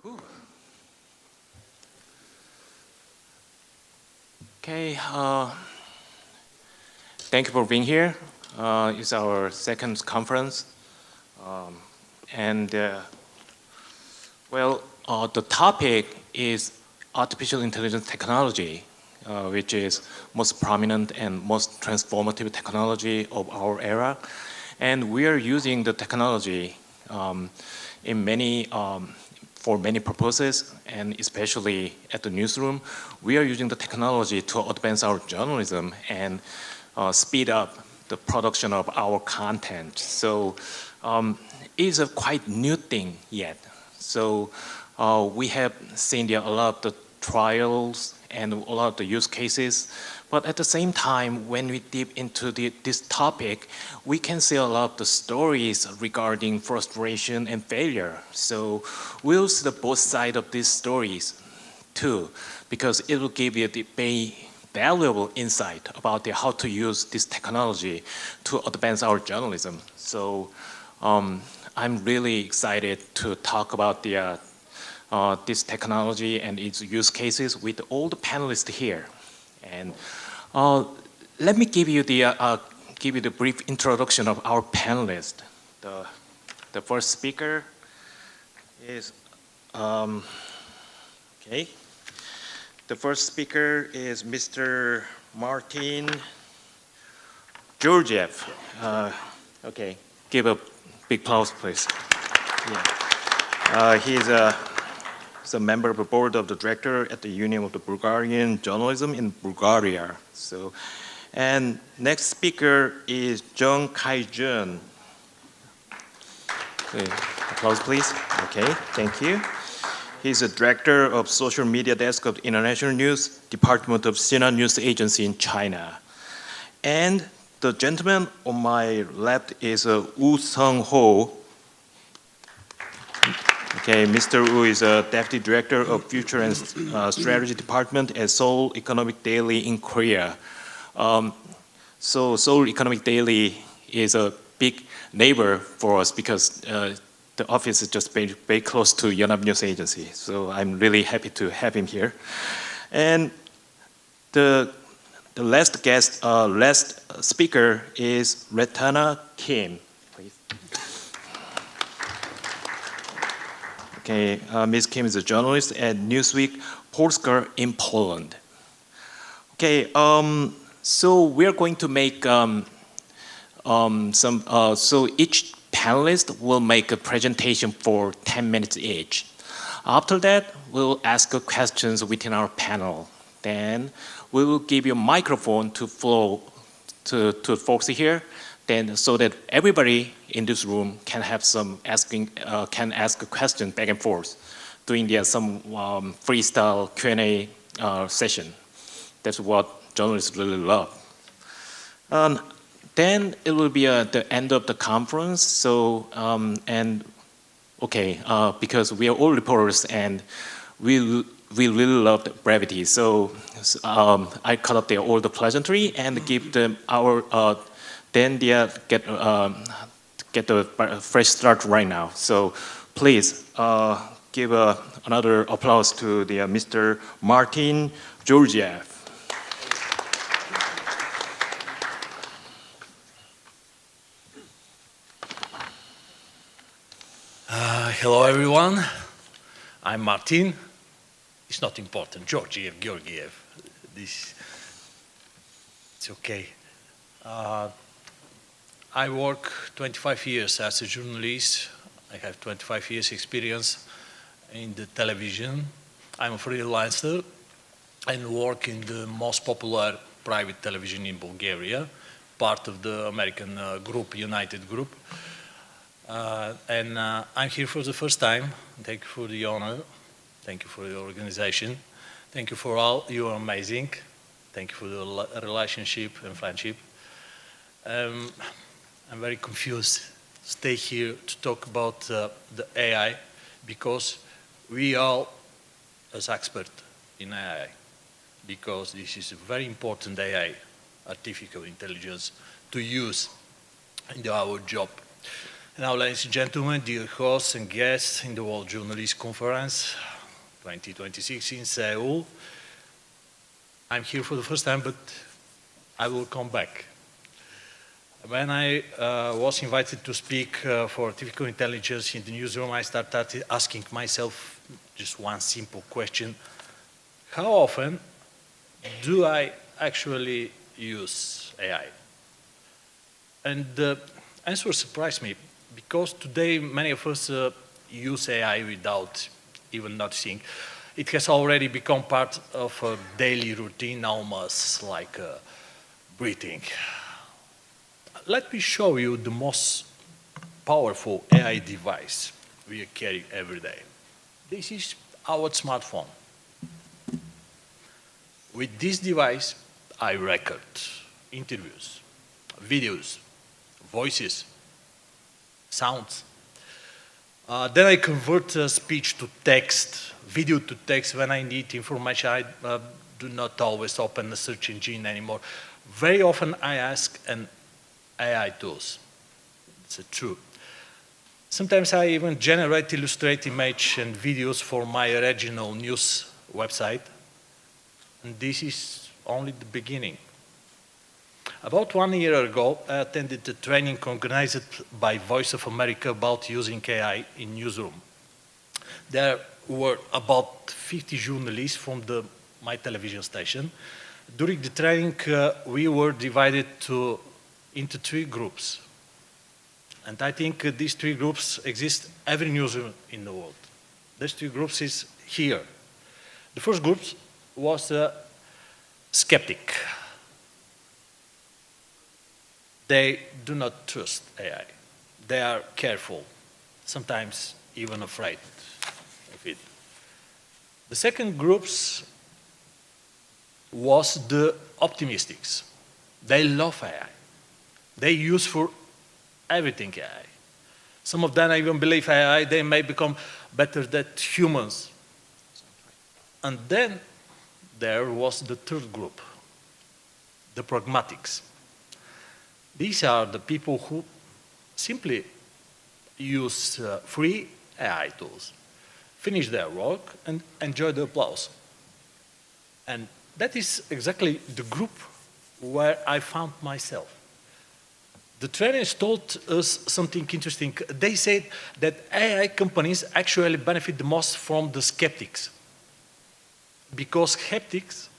Whew. Okay, thank you for being here. It's our second conference. Um, and the topic is artificial intelligence technology, which is most prominent and most transformative technology of our era. And we are using the technology in for many purposes, and especially at the newsroom, we are using the technology to advance our journalism and speed up the production of our content. So it's a quite new thing yet. So we have seen a lot of the trials and a lot of the use cases, but at the same time, when we deep into this topic, we can see a lot of the stories regarding frustration and failure. So we'll see the both sides of these stories too, because it will give you the very valuable insight about how to use this technology to advance our journalism. So I'm really excited to talk about this technology and its use cases with all the panelists here. And let me give you the brief introduction of our panelists. The first speaker is okay. The first speaker is Mr. Martin Georgiev. Okay, give a big applause, please. Yeah. He's a member of the board of the director at the Union of the Bulgarian Journalism in Bulgaria. So, and next speaker is Jung Kai-jun. Applause, please. Okay, thank you. He's a director of social media desk of the International News Department of Sina News Agency in China. And the gentleman on my left is Woo Sung-ho. Okay, Mr. Woo is a deputy director of Future and Strategy Department at Seoul Economic Daily in Korea. So Seoul Economic Daily is a big neighbor for us because the office is just very close to Yonhap News Agency. So I'm really happy to have him here. And the last guest, last speaker is Retana Kim. Please. Okay, Ms. Kim is a journalist at Newsweek Polska in Poland. Okay, so we're going to make so each panelist will make a presentation for 10 minutes each. After that, we'll ask questions within our panel. Then we will give you a microphone to flow to folks here, then so that everybody in this room can have can ask a question back and forth during some freestyle Q&A session. That's what journalists really love. Then it will be the end of the conference. So because we are all reporters and we really love the brevity. So I cut up all the pleasantry and give them then they get the fresh start right now. So please give another applause to Mr. Martin Georgiev. Hello everyone, I'm Martin. It's not important, Georgiev. It's okay. I work 25 years as a journalist. I have 25 years experience in the television. I'm a freelancer and work in the most popular private television in Bulgaria, part of the American group, United Group. I'm here for the first time. Thank you for the honor. Thank you for the organization. Thank you for all. You are amazing. Thank you for the relationship and friendship. I'm very confused. Stay here to talk about the AI because we all, as experts in AI, because this is a very important AI, artificial intelligence, to use in our job. Now, ladies and gentlemen, dear hosts and guests in the World Journalist Conference 2026 in Seoul, I'm here for the first time, but I will come back. When I was invited to speak for artificial intelligence in the newsroom, I started asking myself just one simple question. How often do I actually use AI? And the answer surprised me, because today many of us use AI without even noticing. It has already become part of a daily routine, almost like breathing. Let me show you the most powerful AI device we carry every day. This is our smartphone. With this device, I record interviews, videos, voices, sounds. Then I convert speech to text, video to text when I need information. I do not always open the search engine anymore. Very often I ask an AI tools. It's true. Sometimes I even generate, illustrate image and videos for my regional news website. And this is only the beginning. About 1 year ago, I attended a training organized by Voice of America about using AI in Newsroom. There were about 50 journalists from my television station. During the training, we were divided into 3 groups. And I think these 3 groups exist every newsroom in the world. These 3 groups is here. The first group was a skeptic. They do not trust AI. They are careful, sometimes even afraid of it. The second group was the optimists. They love AI. They use for everything AI. Some of them even believe AI, they may become better than humans. And then there was the third group, the pragmatics. These are the people who simply use free AI tools, finish their work, and enjoy the applause. And that is exactly the group where I found myself. The trainers told us something interesting. They said that AI companies actually benefit the most from the skeptics, because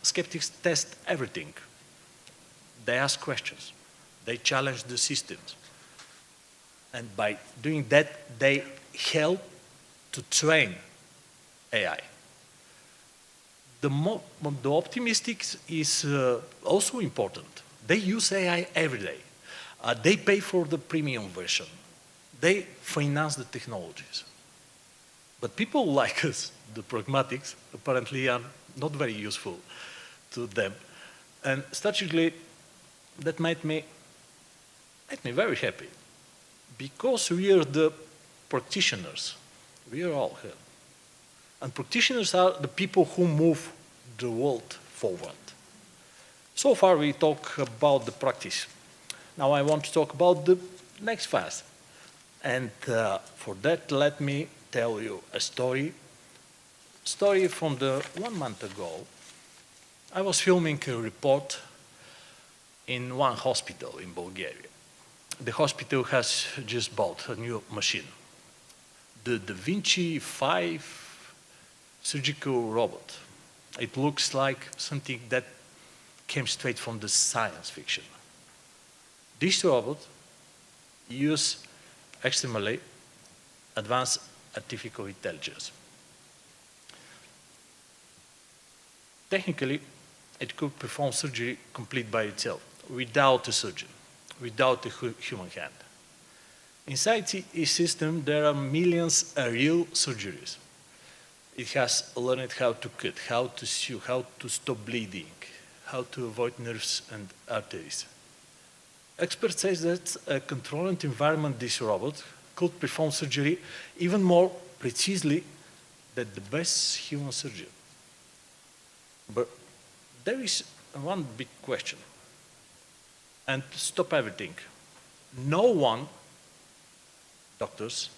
skeptics test everything. They ask questions. They challenge the systems. And by doing that, they help to train AI. The optimistics is also important. They use AI every day. They pay for the premium version. They finance the technologies. But people like us, the pragmatics, apparently are not very useful to them. And strategically, that made me very happy, because we are the practitioners. We are all here. And practitioners are the people who move the world forward. So far we talk about the practice. Now I want to talk about the next phase. And for that, let me tell you a story from 1 month ago. I was filming a report in one hospital in Bulgaria. The hospital has just bought a new machine, the Da Vinci 5 surgical robot. It looks like something that came straight from the science fiction. This robot uses extremely advanced artificial intelligence. Technically, it could perform surgery complete by itself, without a surgeon, without a human hand. Inside its system, there are millions of real surgeries. It has learned how to cut, how to sew, how to stop bleeding, how to avoid nerves and arteries. Experts say that a controlled environment, this robot could perform surgery even more precisely than the best human surgeon. But there is one big question. And to stop everything, no one doctors,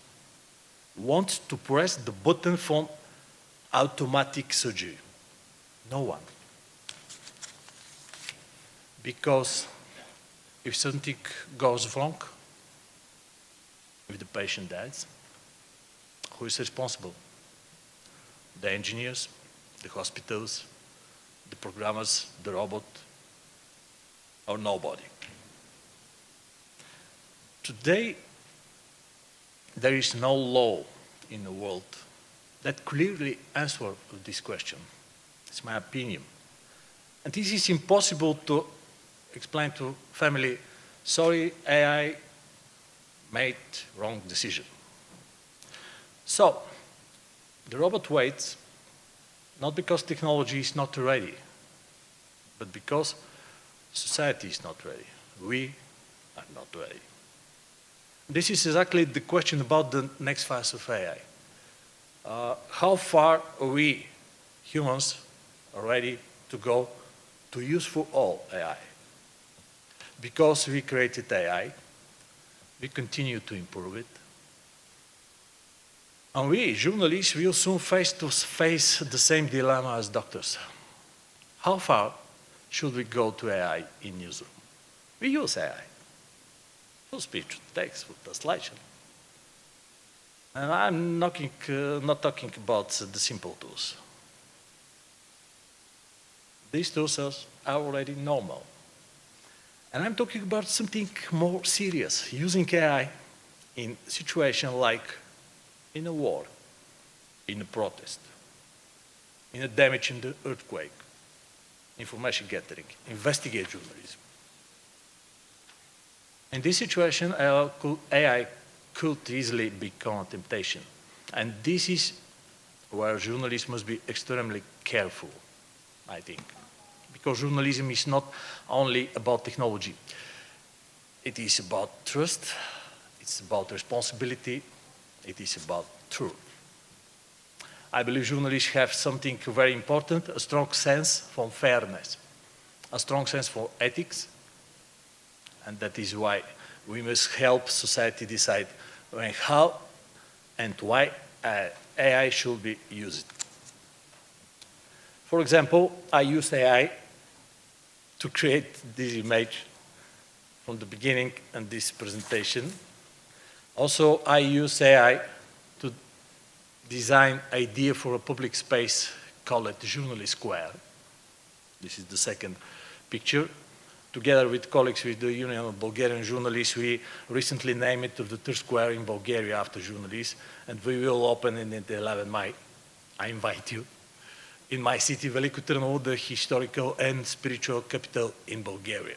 want to press the button for automatic surgery? No one. Because if something goes wrong, if the patient dies, who is responsible? The engineers, the hospitals, the programmers, the robot, or nobody. Today, there is no law in the world that clearly answers this question. It's my opinion. And this is impossible to explain to family, sorry, AI made wrong decision. So, the robot waits, not because technology is not ready, but because society is not ready. We are not ready. This is exactly the question about the next phase of AI. How far are we, humans, are ready to go to use for all AI? Because we created AI, we continue to improve it. And we, journalists, will soon face the same dilemma as doctors. How far should we go to AI in Newsroom? We use AI. For speech to text, for translation. And I'm not talking about the simple tools. These tools are already normal. And I'm talking about something more serious, using AI in situations like in a war, in a protest, in a damage in the earthquake, information gathering, investigate journalism. In this situation, AI could easily become a temptation. And this is where journalists must be extremely careful, I think. Because journalism is not only about technology. It is about trust, it's about responsibility, it is about truth. I believe journalists have something very important, a strong sense for fairness, a strong sense for ethics, and that is why we must help society decide when, how, and why AI should be used. For example, I used AI to create this image from the beginning and this presentation. Also, I use AI to design an idea for a public space called Journalist Square. This is the second picture. Together with colleagues with the Union of Bulgarian Journalists, we recently named it the third square in Bulgaria after journalists, and we will open it on the 11th May. I invite you. In my city, Veliko Trnovo, the historical and spiritual capital in Bulgaria.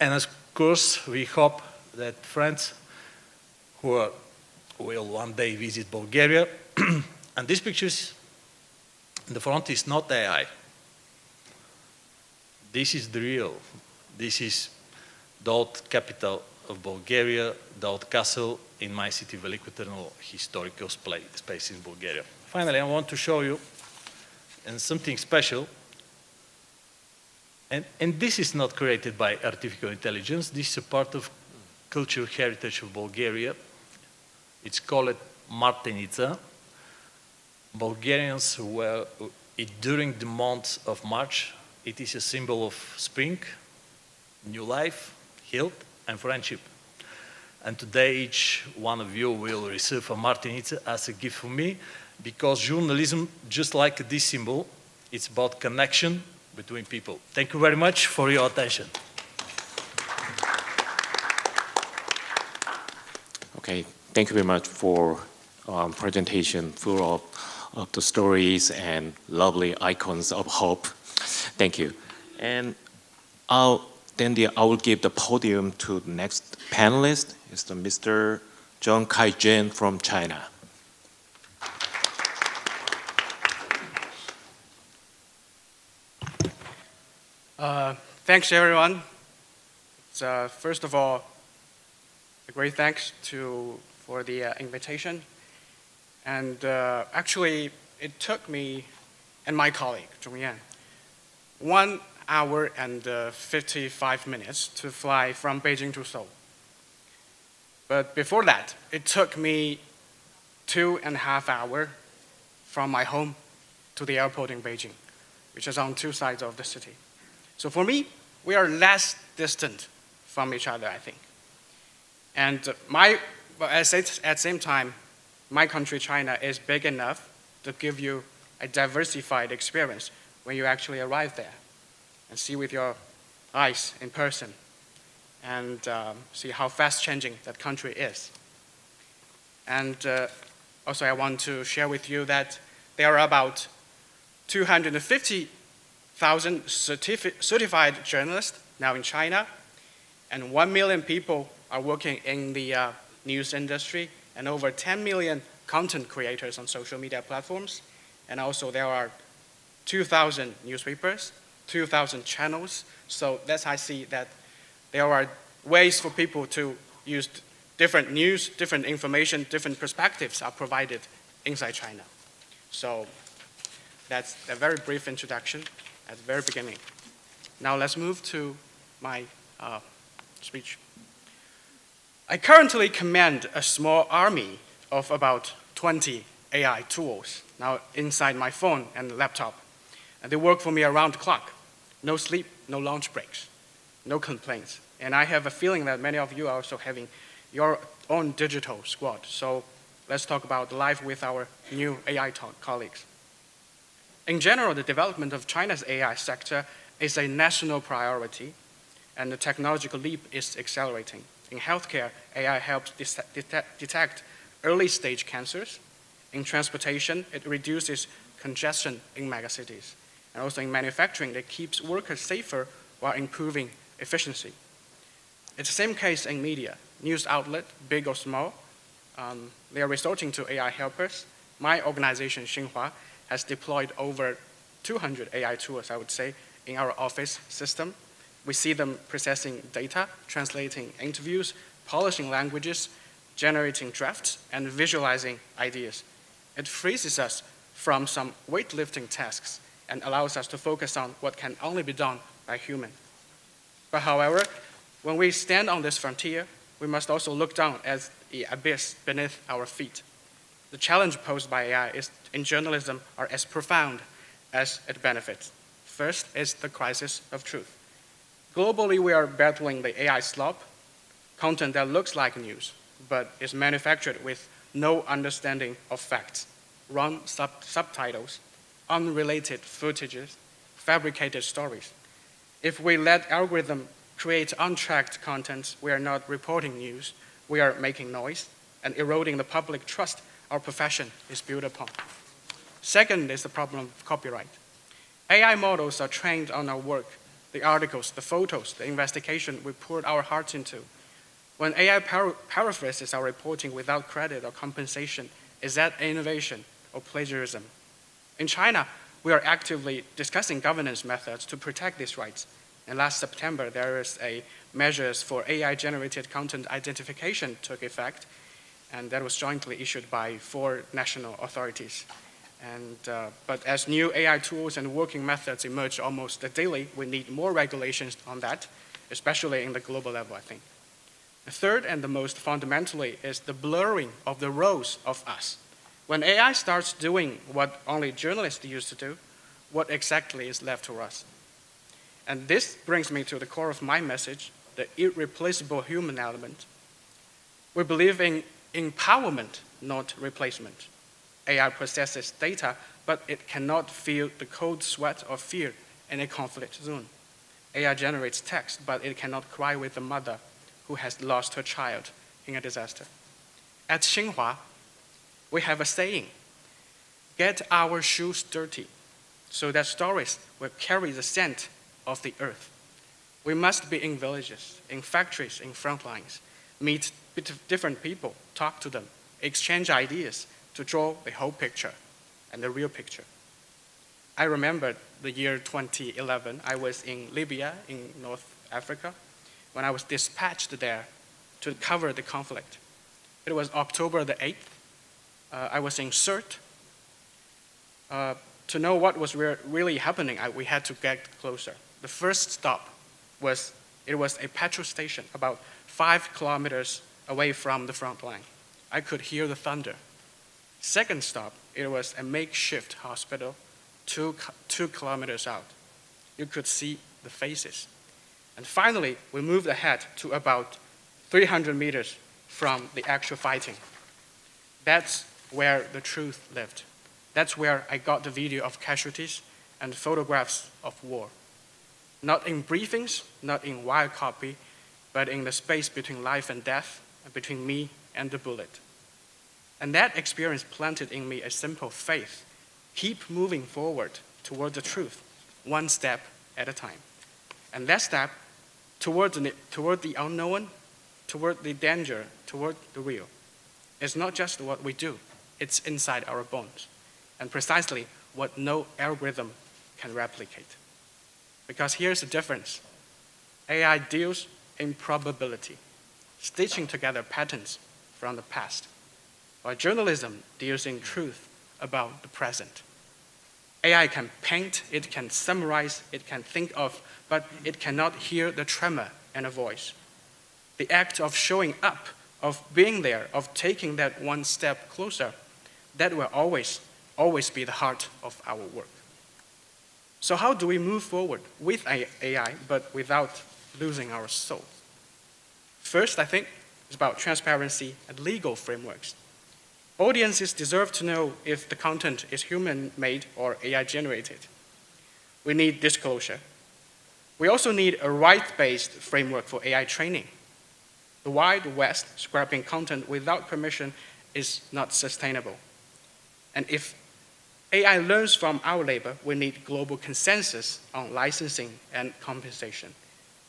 And of course, we hope that friends who will one day visit Bulgaria, and these pictures in the front is not AI. This is the real. This is the old capital of Bulgaria, the old castle in my city, Veliko Trnovo, historical space in Bulgaria. Finally, I want to show you something special. And this is not created by artificial intelligence. This is a part of cultural heritage of Bulgaria. It's called Martenica. Bulgarians were, during the month of March, it is a symbol of spring, new life, health, and friendship. And today, each one of you will receive a Martenica as a gift from me, because journalism, just like this symbol, it's about connection between people. Thank you very much for your attention. Okay, thank you very much for presentation full of the stories and lovely icons of hope. Thank you. And I will give the podium to the next panelist. It's the Mr. John Kai-Jen from China. Thanks, everyone. First of all, a great thanks for the invitation. And actually, it took me and my colleague, Zhongyan, 1 hour and 55 minutes to fly from Beijing to Seoul. But before that, it took me 2.5 hours from my home to the airport in Beijing, which is on two sides of the city. So for me, we are less distant from each other, I think. And at the same time, my country, China, is big enough to give you a diversified experience when you actually arrive there and see with your eyes in person and see how fast changing that country is. And also I want to share with you that there are about 250,000 certified journalists now in China, and 1 million people are working in the news industry, and over 10 million content creators on social media platforms. And also there are 2,000 newspapers, 2,000 channels. So that's how I see that there are ways for people to use different news, different information, different perspectives are provided inside China. So that's a very brief introduction at the very beginning. Now let's move to my speech. I currently command a small army of about 20 AI tools now inside my phone and laptop. And they work for me around the clock. No sleep, no lunch breaks, no complaints. And I have a feeling that many of you are also having your own digital squad. So let's talk about life with our new AI colleagues. In general, the development of China's AI sector is a national priority, and the technological leap is accelerating. In healthcare, AI helps detect early-stage cancers. In transportation, it reduces congestion in megacities. And also in manufacturing, it keeps workers safer while improving efficiency. It's the same case in media. News outlet, big or small, they are resorting to AI helpers. My organization, Xinhua, has deployed over 200 AI tools, I would say, in our office system. We see them processing data, translating interviews, polishing languages, generating drafts, and visualizing ideas. It frees us from some weightlifting tasks and allows us to focus on what can only be done by human. But however, when we stand on this frontier, we must also look down at the abyss beneath our feet. The challenge posed by AI in journalism are as profound as it benefits. First is the crisis of truth. Globally, we are battling the AI slop, content that looks like news, but is manufactured with no understanding of facts, wrong subtitles, unrelated footages, fabricated stories. If we let algorithm create untracked content, we are not reporting news, we are making noise and eroding the public trust our profession is built upon. Second is the problem of copyright. AI models are trained on our work, the articles, the photos, the investigation we poured our hearts into. When AI paraphrases our reporting without credit or compensation, is that innovation or plagiarism? In China, we are actively discussing governance methods to protect these rights. And last September, there is a measures for AI-generated content identification took effect, and that was jointly issued by 4 national authorities. But as new AI tools and working methods emerge almost daily, we need more regulations on that, especially in the global level, I think. The third and the most fundamentally is the blurring of the roles of us. When AI starts doing what only journalists used to do, what exactly is left to us? And this brings me to the core of my message, the irreplaceable human element. We believe in empowerment, not replacement. AI processes data, but it cannot feel the cold sweat of fear in a conflict zone. AI generates text, but it cannot cry with a mother who has lost her child in a disaster. At Xinhua, we have a saying, get our shoes dirty, so that stories will carry the scent of the earth. We must be in villages, in factories, in front lines, meet different people, talk to them, exchange ideas to draw the whole picture and the real picture. I remember the year 2011, I was in Libya, in North Africa, when I was dispatched there to cover the conflict. It was October the 8th. I was in CERT. To know what was really happening, we had to get closer. The first stop was a petrol station about 5 kilometers away from the front line. I could hear the thunder. Second stop, it was a makeshift hospital 2 kilometers out. You could see the faces. And finally, we moved ahead to about 300 meters from the actual fighting. That's where the truth lived. That's where I got the video of casualties and photographs of war. Not in briefings, not in wire copy, but in the space between life and death, and between me and the bullet. And that experience planted in me a simple faith. Keep moving forward toward the truth, one step at a time. And that step toward the unknown, toward the danger, toward the real, is not just what we do, it's inside our bones, and precisely what no algorithm can replicate. Because here's the difference. AI deals in probability, stitching together patterns from the past, while journalism deals in truth about the present. AI can paint, it can summarize, it can think of, but it cannot hear the tremor in a voice. The act of showing up, of being there, of taking that one step closer, that will always be the heart of our work. So how do we move forward with AI, but without losing our soul? First, I think, it's about transparency and legal frameworks. Audiences deserve to know if the content is human-made or AI-generated. We need disclosure. We also need a right-based framework for AI training. The Wild West scrapping content without permission is not sustainable. And if AI learns from our labor, we need global consensus on licensing and compensation.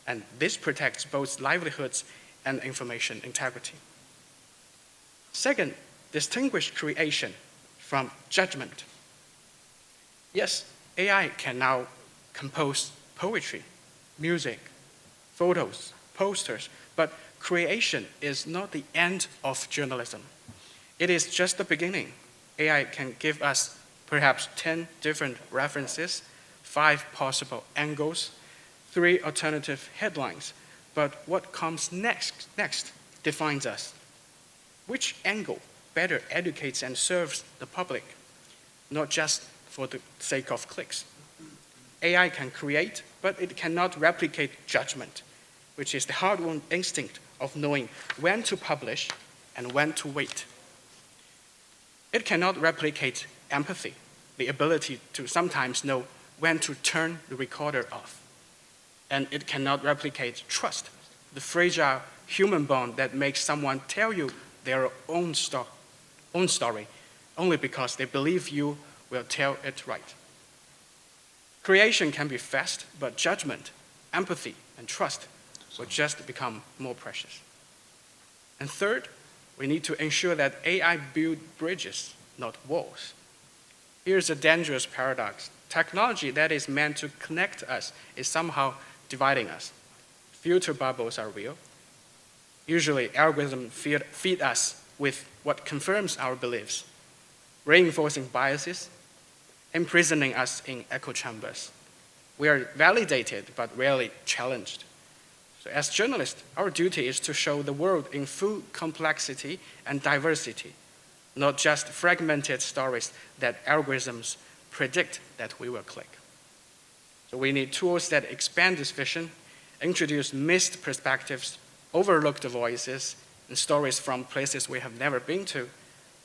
And this protects both livelihoods and information integrity. Second, distinguish creation from judgment. Yes, AI can now compose poetry, music, photos, posters, but creation is not the end of journalism. It is just the beginning. AI can give us perhaps 10 different references, 5 possible angles, 3 alternative headlines, but what comes next defines us. Which angle better educates and serves the public, not just for the sake of clicks? AI can create, but it cannot replicate judgment, which is the hard-won instinct of knowing when to publish and when to wait. It cannot replicate empathy, the ability to sometimes know when to turn the recorder off. And it cannot replicate trust, the fragile human bond that makes someone tell you their own story only because they believe you will tell it right. Creation can be fast, but judgment, empathy, and trust will just become more precious. And third, we need to ensure that AI builds bridges, not walls. Here's a dangerous paradox. Technology that is meant to connect us is somehow dividing us. Filter bubbles are real. Usually, algorithms feed us with what confirms our beliefs, reinforcing biases, imprisoning us in echo chambers. We are validated but rarely challenged. So as journalists, our duty is to show the world in full complexity and diversity, not just fragmented stories that algorithms predict that we will click. So we need tools that expand this vision, introduce missed perspectives, overlooked voices, and stories from places we have never been to.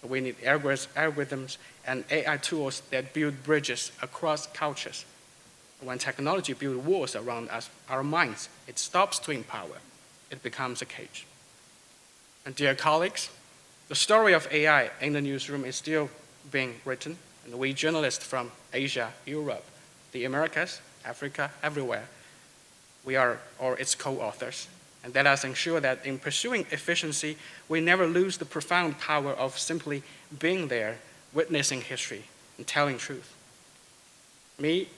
We need algorithms and AI tools that build bridges across cultures. When technology builds walls around us, our minds, it stops to empower. It becomes a cage. And dear colleagues, the story of AI in the newsroom is still being written, and we journalists from Asia, Europe, the Americas, Africa, everywhere, we are all its co-authors. And let us ensure that in pursuing efficiency, we never lose the profound power of simply being there, witnessing history, and telling truth. Me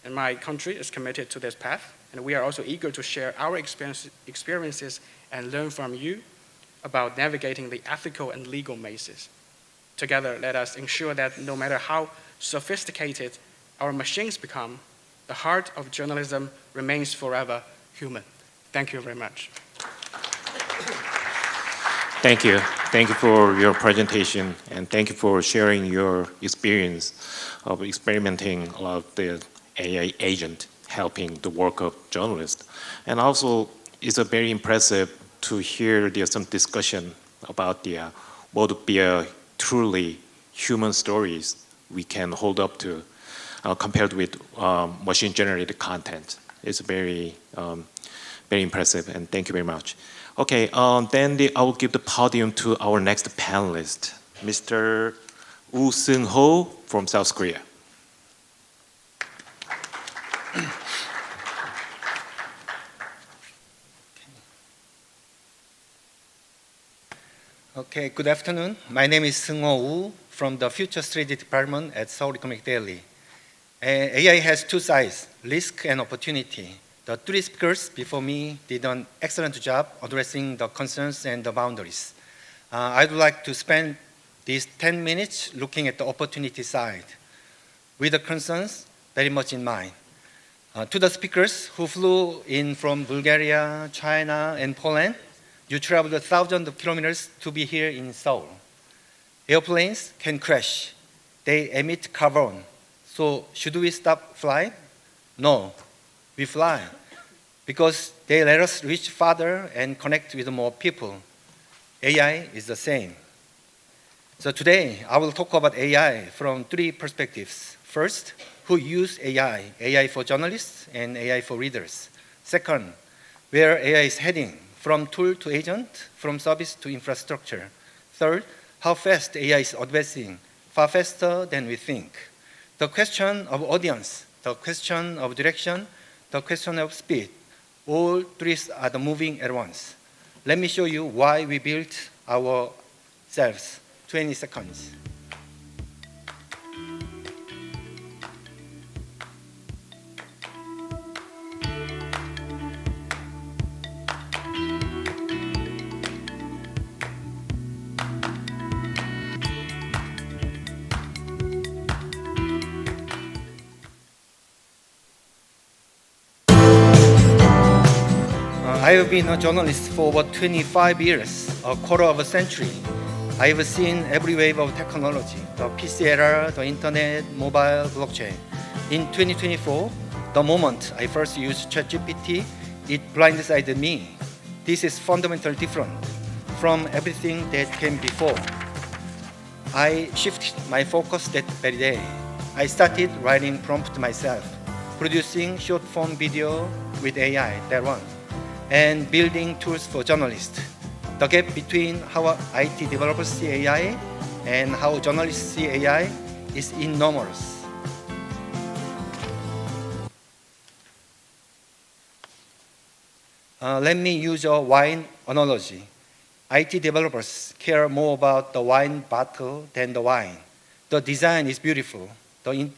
and my country is committed to this path, and we are also eager to share our experiences and learn from you about navigating the ethical and legal mazes. Together, let us ensure that no matter how sophisticated our machines become, the heart of journalism remains forever human. Thank you very much. Thank you. Thank you for your presentation, and thank you for sharing your experience of experimenting a lot of the AI agent helping the work of journalists. And also, it's a very impressive to hear there's some discussion about what would be a truly human stories we can hold up to compared with machine-generated content. It's very impressive, and thank you very much. Okay, then I will give the podium to our next panelist, Mr. Woo Seung-ho from South Korea. Okay, good afternoon. My name is Seung-ho Woo from the Future Strategy Department at Seoul Economic Daily. AI has two sides, risk and opportunity. The three speakers before me did an excellent job addressing the concerns and the boundaries. I'd like to spend these 10 minutes looking at the opportunity side, with the concerns very much in mind. To the speakers who flew in from Bulgaria, China, and Poland, you traveled thousands of kilometers to be here in Seoul. Airplanes can crash. They emit carbon. So should we stop flying? No, we fly because they let us reach farther and connect with more people. AI is the same. So today, I will talk about AI from three perspectives. First, who use AI? AI for journalists and AI for readers. Second, where AI is heading, from tool to agent, from service to infrastructure. Third, how fast AI is advancing, far faster than we think. The question of audience, the question of direction, the question of speed, all three are the moving at once. Let me show you why we built ourselves. 20 seconds. I have been a journalist for over 25 years, a quarter of a century. I have seen every wave of technology, the PC era, the internet, mobile, blockchain. In 2024, the moment I first used ChatGPT, it blindsided me. This is fundamentally different from everything that came before. I shifted my focus that very day. I started writing prompts myself, producing short-form video with AI, that one, and building tools for journalists. The gap between how IT developers see AI and how journalists see AI is enormous. Let me use a wine analogy. IT developers care more about the wine bottle than the wine. The design is beautiful. The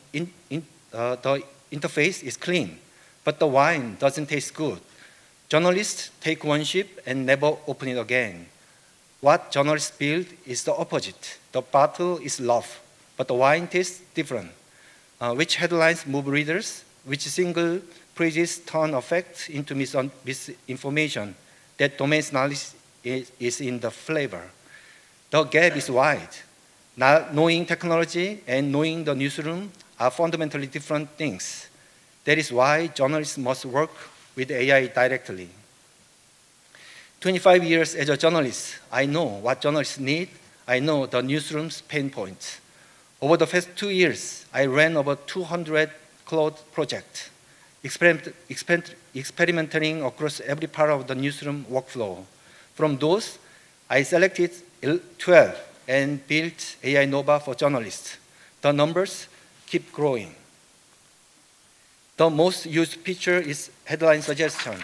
interface is clean, but the wine doesn't taste good. Journalists take one sip and never open it again. What journalists build is the opposite. The bottle is love, but the wine tastes different. Which headlines move readers? Which single phrases turn facts into misinformation? That domain knowledge is in the flavor. The gap is wide. Not knowing technology and knowing the newsroom are fundamentally different things. That is why journalists must work with AI directly. 25 years as a journalist, I know what journalists need. I know the newsroom's pain points. Over the past 2 years, I ran over 200 cloud projects, experimenting across every part of the newsroom workflow. From those, I selected 12 and built AI Nova for journalists. The numbers keep growing. The most used feature is headline suggestion.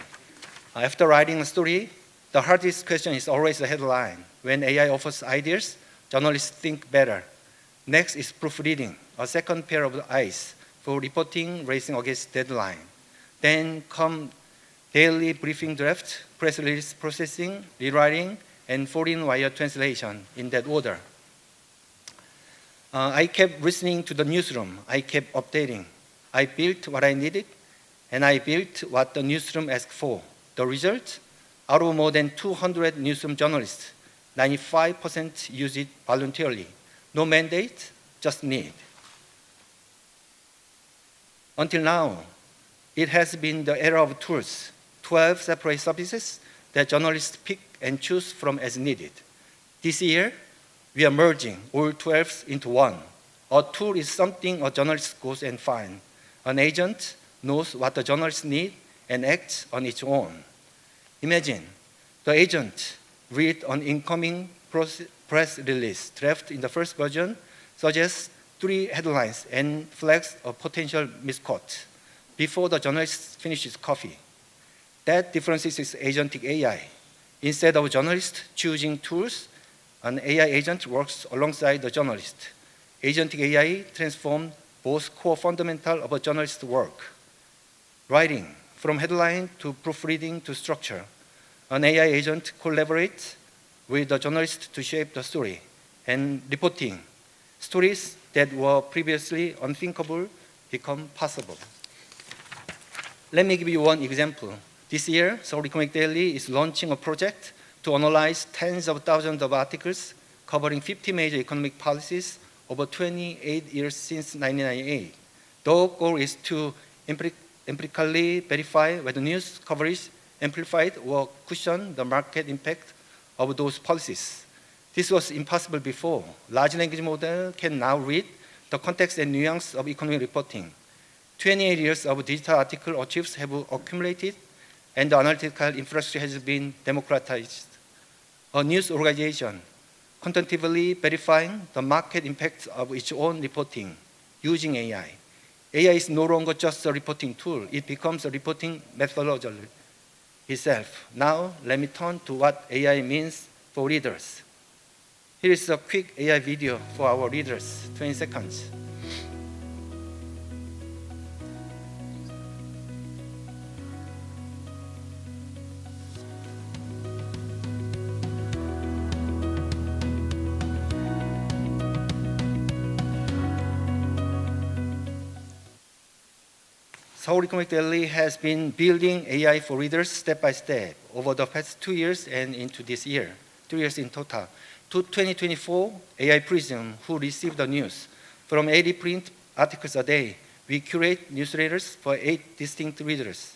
After writing a story, the hardest question is always the headline. When AI offers ideas, journalists think better. Next is proofreading, a second pair of eyes for reporting, racing against deadline. Then come daily briefing draft, press release processing, rewriting, and foreign wire translation in that order. I kept listening to the newsroom. I kept updating. I built what I needed, and I built what the newsroom asked for. The result? Out of more than 200 newsroom journalists, 95% use it voluntarily. No mandate, just need. Until now, it has been the era of tools, 12 separate services that journalists pick and choose from as needed. This year, we are merging all 12 into one. A tool is something a journalist goes and finds. An agent knows what the journalist needs and acts on its own. Imagine the agent read an incoming press release draft in the first version, suggests 3 headlines and flags a potential misquote before the journalist finishes coffee. That differences is agentic AI. Instead of journalists choosing tools, an AI agent works alongside the journalist. Agentic AI transforms both core fundamentals of a journalist's work. Writing, from headline to proofreading to structure. An AI agent collaborates with the journalist to shape the story. And reporting, stories that were previously unthinkable become possible. Let me give you one example. This year, Seoul Economic Daily is launching a project to analyze tens of thousands of articles covering 50 major economic policies over 28 years since 1998. The goal is to empirically verify whether news coverage amplified or cushioned the market impact of those policies. This was impossible before. Large language model can now read the context and nuance of economic reporting. 28 years of digital article archives have accumulated, and the analytical infrastructure has been democratized. A news organization contemplatively verifying the market impact of its own reporting using AI. AI is no longer just a reporting tool, it becomes a reporting methodology itself. Now, let me turn to what AI means for readers. Here is a quick AI video for our readers, 20 seconds. Seoul Economic Daily has been building AI for readers step by step over the past 2 years and into this year, 3 years in total. To 2024, AI Prism, who receive the news from 80 print articles a day, we curate newsletters for 8 distinct readers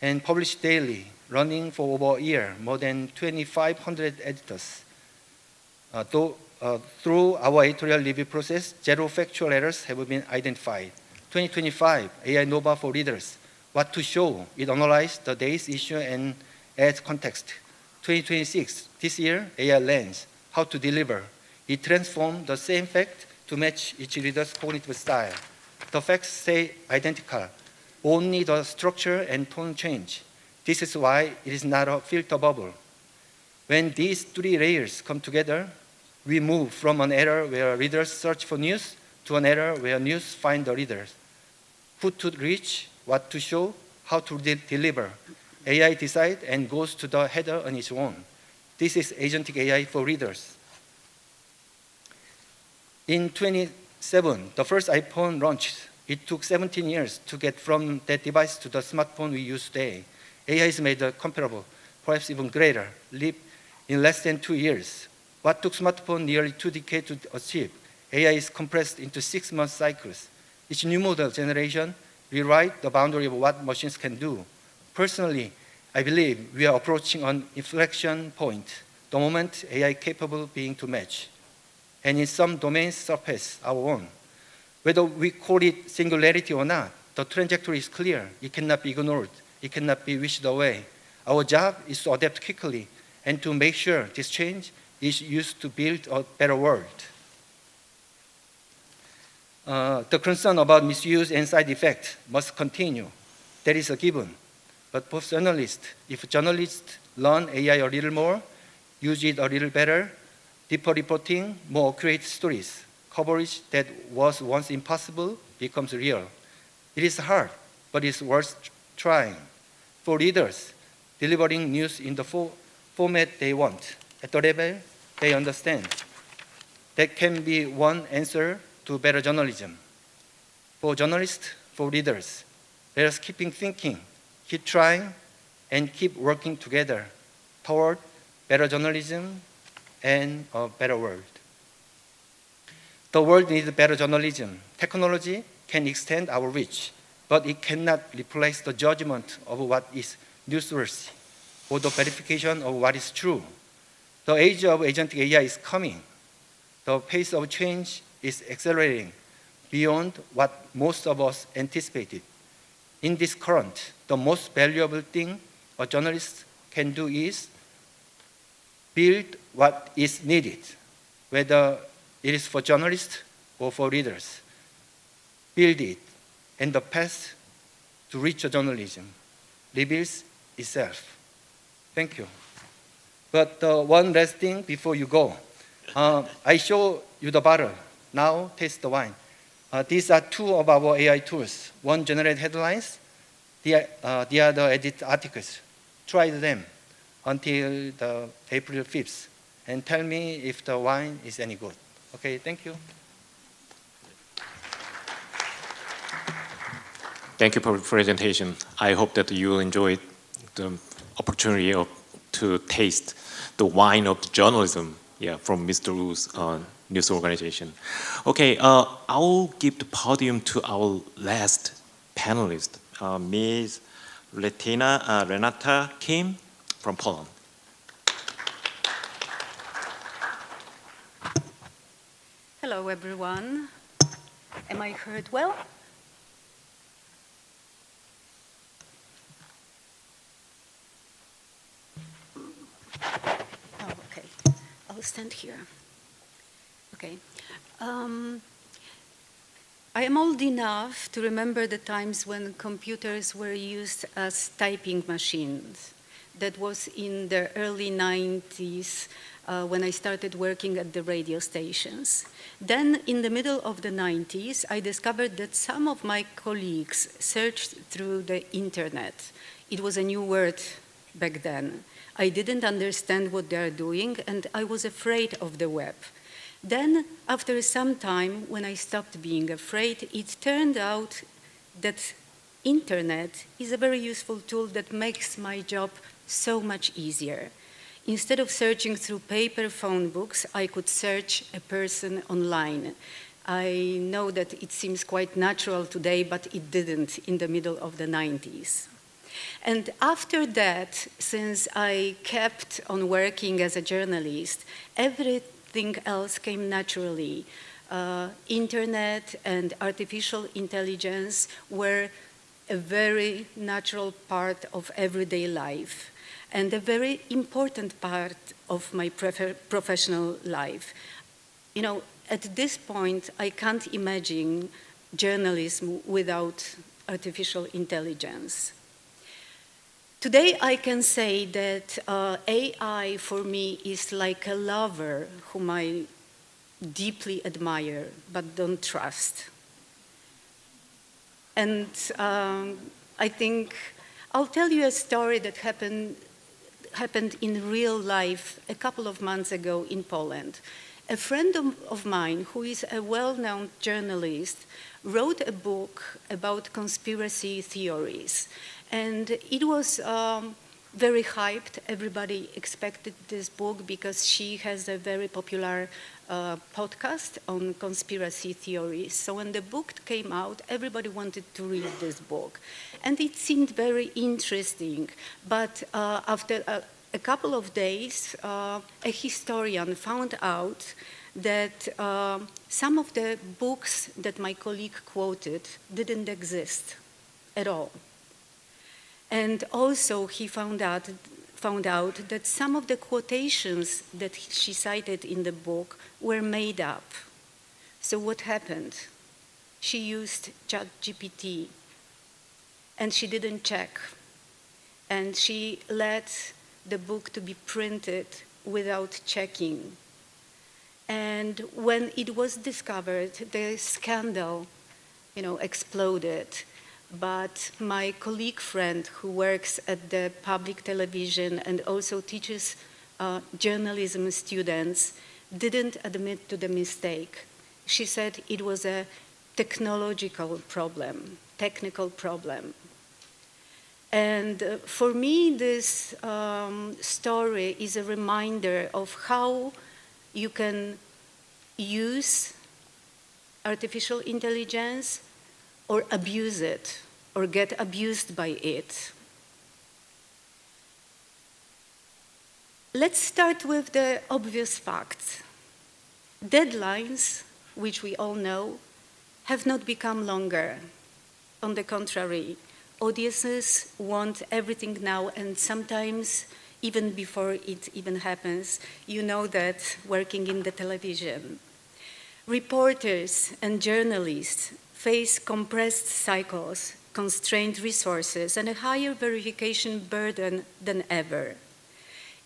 and publish daily, running for over a year, more than 2,500 editors. Through our editorial review process, 0 factual errors have been identified. 2025, AI Nova for readers. What to show? It analyzes the day's issue and adds context. 2026, this year, AI Lens. How to deliver? It transforms the same fact to match each reader's cognitive style. The facts stay identical. Only the structure and tone change. This is why it is not a filter bubble. When these 3 layers come together, we move from an era where readers search for news to an era where news find the readers. Who to reach, what to show, how to deliver. AI decides and goes to the header on its own. This is agentic AI for readers. In 2007, the first iPhone launched. It took 17 years to get from that device to the smartphone we use today. AI has made a comparable, perhaps even greater, leap in less than 2 years. What took smartphone nearly 2 decades to achieve, AI is compressed into 6-month cycles. Each new model generation rewrite the boundary of what machines can do. Personally, I believe we are approaching an inflection point, the moment AI capable of being to match, and in some domains surpass our own. Whether we call it singularity or not, the trajectory is clear. It cannot be ignored. It cannot be wished away. Our job is to adapt quickly and to make sure this change is used to build a better world. The concern about misuse and side effects must continue. That is a given. But for journalists, if journalists learn AI a little more, use it a little better, deeper reporting, more accurate stories, coverage that was once impossible becomes real. It is hard, but it's worth trying. For readers, delivering news in the format they want, at the level they understand. That can be one answer to better journalism. For journalists, for readers, let us keep thinking, keep trying, and keep working together toward better journalism and a better world. The world needs better journalism. Technology can extend our reach, but it cannot replace the judgment of what is newsworthy or the verification of what is true. The age of agentic AI is coming. The pace of change is accelerating beyond what most of us anticipated. In this current, the most valuable thing a journalist can do is build what is needed, whether it is for journalists or for readers. Build it, and the path to richer journalism reveals itself. Thank you. But one last thing before you go. I show you the bottle. Now taste the wine. These are two of our AI tools. One generate headlines, the other edit articles. Try them until the April 5th and tell me if the wine is any good. Okay, thank you. Thank you for the presentation. I hope that you enjoyed the opportunity to taste the wine of journalism, from Mr. Wu's news organization. Okay, I'll give the podium to our last panelist, Ms. Renata Kim from Poland. Hello, everyone. Am I heard well? Oh, okay. I'll stand here. Okay. I am old enough to remember the times when computers were used as typing machines. That was in the early 90s when I started working at the radio stations. Then, in the middle of the 90s, I discovered that some of my colleagues searched through the internet. It was a new word back then. I didn't understand what they are doing, and I was afraid of the web. Then, after some time, when I stopped being afraid, it turned out that internet is a very useful tool that makes my job so much easier. Instead of searching through paper phone books, I could search a person online. I know that it seems quite natural today, but it didn't in the middle of the 90s. And after that, since I kept on working as a journalist, everything else came naturally. Internet and artificial intelligence were a very natural part of everyday life and a very important part of my professional life. You know, at this point, I can't imagine journalism without artificial intelligence. Today, I can say that AI for me is like a lover whom I deeply admire but don't trust. And I think I'll tell you a story that happened in real life a couple of months ago in Poland. A friend of mine, who is a well-known journalist, wrote a book about conspiracy theories. And it was very hyped. Everybody expected this book because she has a very popular podcast on conspiracy theories. So when the book came out, everybody wanted to read this book. And it seemed very interesting. But after a couple of days, a historian found out that some of the books that my colleague quoted didn't exist at all. And also he found out that some of the quotations that she cited in the book were made up. So what happened? She used ChatGPT, and she didn't check. And she let the book to be printed without checking. And when it was discovered, the scandal, exploded. But my colleague friend who works at the public television and also teaches journalism students didn't admit to the mistake. She said it was a technical problem. And for me, this story is a reminder of how You can use artificial intelligence or abuse it or get abused by it. Let's start with the obvious facts. Deadlines, which we all know, have not become longer. On the contrary, audiences want everything now, and sometimes even before it even happens. You know that working in the television. Reporters and journalists face compressed cycles, constrained resources, and a higher verification burden than ever.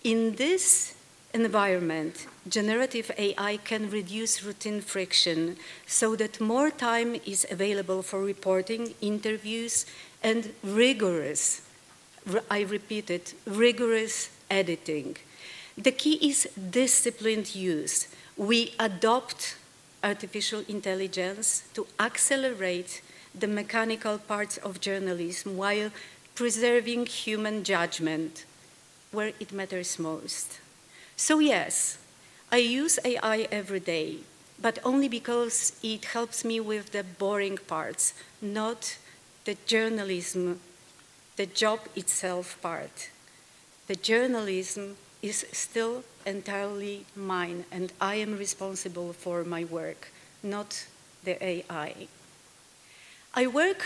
In this environment, generative AI can reduce routine friction so that more time is available for reporting, interviews, and rigorous, I repeat it, rigorous editing. The key is disciplined use. We adopt artificial intelligence to accelerate the mechanical parts of journalism while preserving human judgment where it matters most. So yes, I use AI every day, but only because it helps me with the boring parts, not the journalism, the job itself part. The journalism is still entirely mine, and I am responsible for my work, not the AI. I work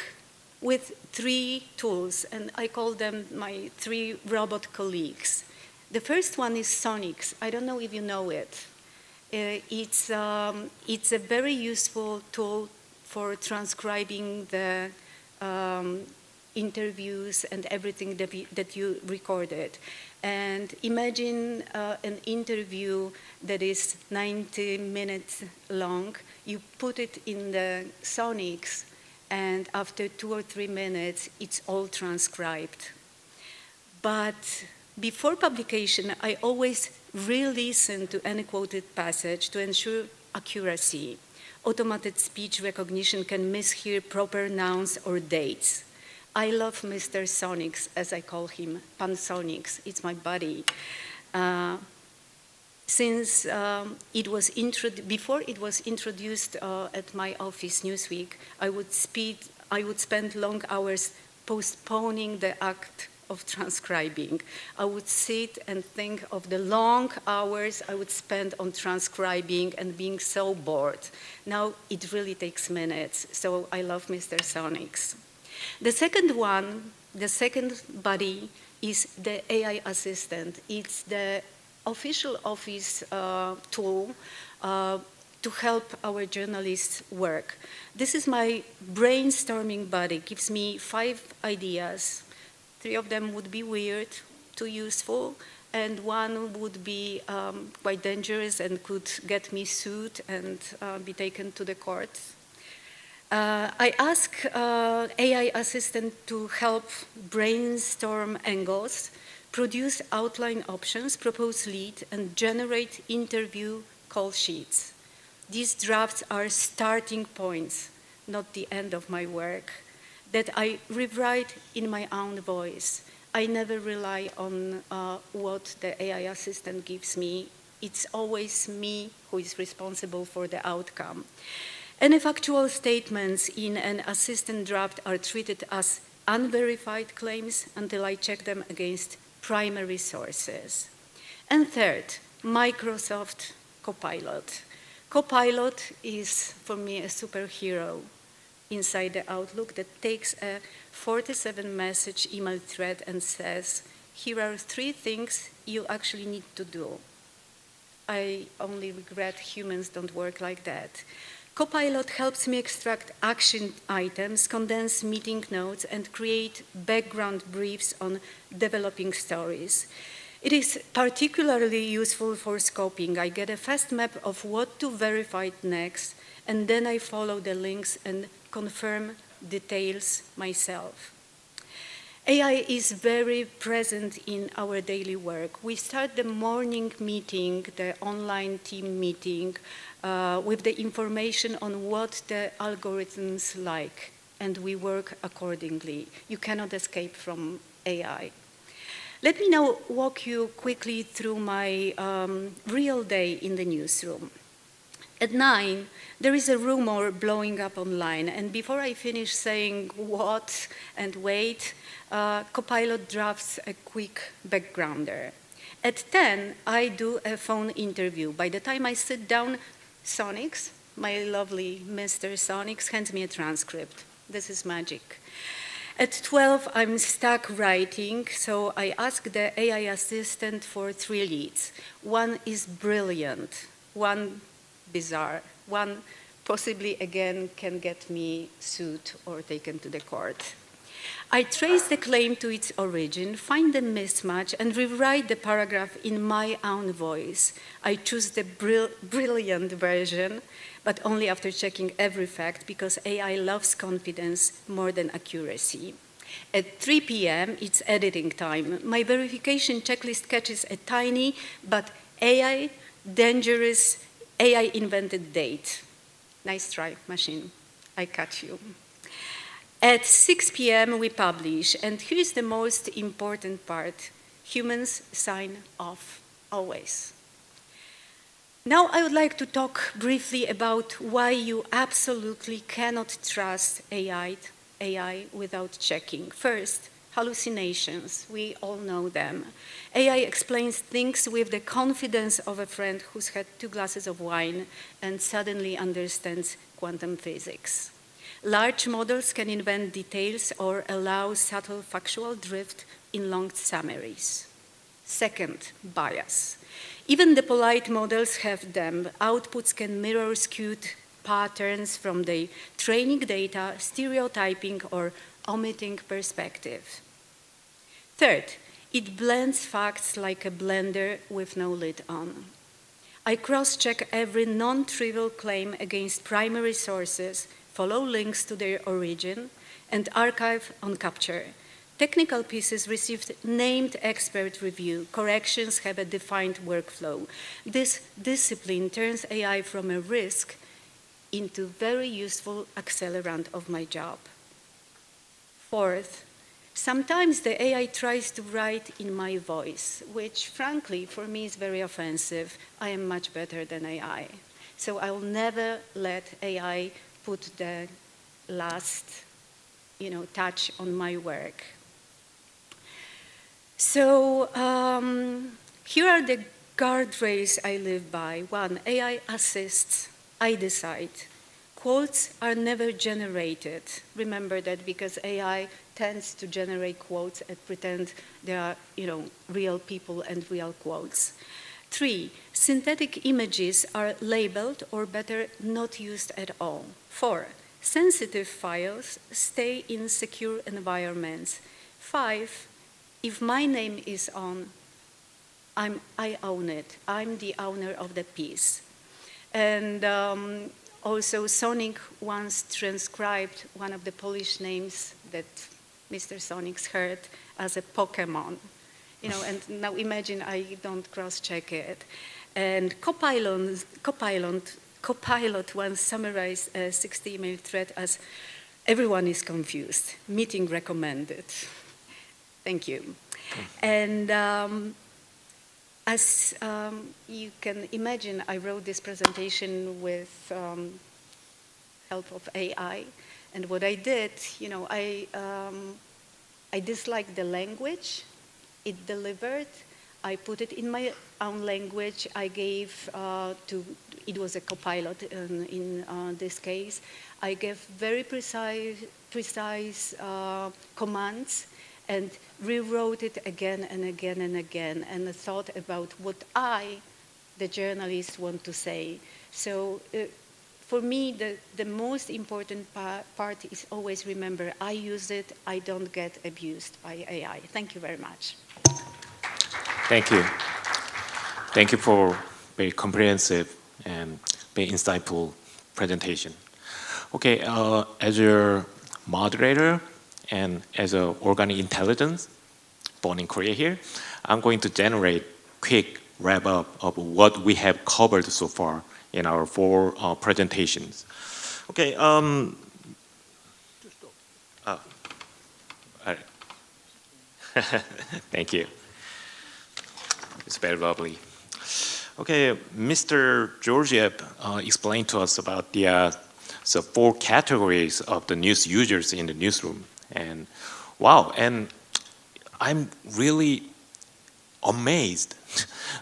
with 3 tools, and I call them my 3 robot colleagues. The first one is Sonics. I don't know if you know it. It's a very useful tool for transcribing the interviews and everything that you recorded. And imagine an interview that is 90 minutes long. You put it in the Sonics, and after 2 or 3 minutes, it's all transcribed. But before publication, I always re-listen to any quoted passage to ensure accuracy. Automated speech recognition can mishear proper nouns or dates. I love Mr. Sonics, as I call him, Pansonics. It's my buddy. Since before it was introduced at my office, Newsweek, I would spend long hours postponing the act of transcribing. I would sit and think of the long hours I would spend on transcribing and being so bored. Now it really takes minutes, so I love Mr. Sonics. The second one, the second buddy, is the AI assistant. It's the official office tool to help our journalists work. This is my brainstorming buddy. It gives me 5 ideas. 3 of them would be weird, 2 useful, and 1 would be quite dangerous and could get me sued and be taken to the court. I ask AI assistant to help brainstorm angles, produce outline options, propose lead, and generate interview call sheets. These drafts are starting points, not the end of my work, that I rewrite in my own voice. I never rely on what the AI assistant gives me. It's always me who is responsible for the outcome. Any factual statements in an assistant draft are treated as unverified claims until I check them against primary sources. And third, Microsoft Copilot. Copilot is, for me, a superhero inside the Outlook that takes a 47-message email thread and says, here are 3 things you actually need to do. I only regret humans don't work like that. Copilot helps me extract action items, condense meeting notes, and create background briefs on developing stories. It is particularly useful for scoping. I get a fast map of what to verify next, and then I follow the links and confirm details myself. AI is very present in our daily work. We start the morning meeting, the online team meeting, with the information on what the algorithms like, and we work accordingly. You cannot escape from AI. Let me now walk you quickly through my real day in the newsroom. At 9, there is a rumor blowing up online, and before I finish saying what and wait, Copilot drafts a quick backgrounder. At 10, I do a phone interview. By the time I sit down, Sonics, my lovely Mr. Sonics, hands me a transcript. This is magic. At 12, I'm stuck writing, so I ask the AI assistant for 3 leads. One is brilliant, one bizarre, one possibly again can get me sued or taken to the court. I trace the claim to its origin, find the mismatch, and rewrite the paragraph in my own voice. I choose the brilliant version, but only after checking every fact, because AI loves confidence more than accuracy. At 3 p.m., it's editing time. My verification checklist catches a tiny but dangerous AI-invented date. Nice try, machine. I catch you. At 6 p.m., we publish, and here's the most important part. Humans sign off, always. Now I would like to talk briefly about why you absolutely cannot trust AI without checking. First, hallucinations. We all know them. AI explains things with the confidence of a friend who's had 2 glasses of wine and suddenly understands quantum physics. Large models can invent details or allow subtle factual drift in long summaries. Second, bias. Even the polite models have them. Outputs can mirror skewed patterns from the training data, stereotyping, or omitting perspective. Third, it blends facts like a blender with no lid on. I cross-check every non-trivial claim against primary sources, follow links to their origin, and archive on capture. Technical pieces received named expert review. Corrections have a defined workflow. This discipline turns AI from a risk into very useful accelerant of my job. Fourth, sometimes the AI tries to write in my voice, which frankly for me is very offensive. I am much better than AI. So I will never let AI put the last touch on my work. So here are the guardrails I live by. 1, AI assists, I decide. Quotes are never generated. Remember that, because AI tends to generate quotes and pretend they are real people and real quotes. 3, synthetic images are labeled, or better, not used at all. 4, sensitive files stay in secure environments. 5, if my name is on, I own it. I'm the owner of the piece. And also, Sonic once transcribed one of the Polish names that Mr. Sonics heard as a Pokemon. And now imagine I don't cross-check it. And Copilot once summarized a 60-email thread as, "Everyone is confused, meeting recommended." Thank you. And as you can imagine, I wrote this presentation with help of AI. And what I did, I disliked the language it delivered. I put it in my own language. I gave it was a Copilot in this case. I gave very precise commands and rewrote it again and again and again, and thought about what I, the journalist, want to say. So for me, the most important part is always remember, I use it, I don't get abused by AI. Thank you very much. Thank you. Thank you for very comprehensive and very insightful presentation. Okay, as your moderator and as an organic intelligence born in Korea here, I'm going to generate quick wrap up of what we have covered so far in our 4 presentations. Okay, thank you. It's very lovely. Okay, Mr. Georgiev explained to us about the 4 categories of the news users in the newsroom. And wow, and I'm really amazed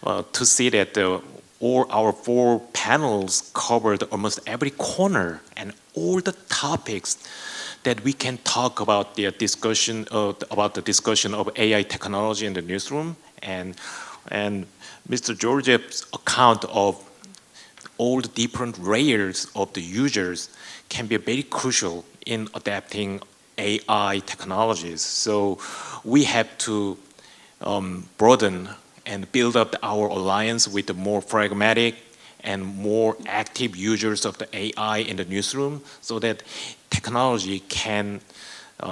to see that all our 4 panels covered almost every corner and all the topics that we can talk about the discussion of AI technology in the newsroom, and Mr. Georgiev's account of all the different layers of the users can be very crucial in adapting AI technologies. So we have to broaden and build up our alliance with the more pragmatic and more active users of the AI in the newsroom, so that technology can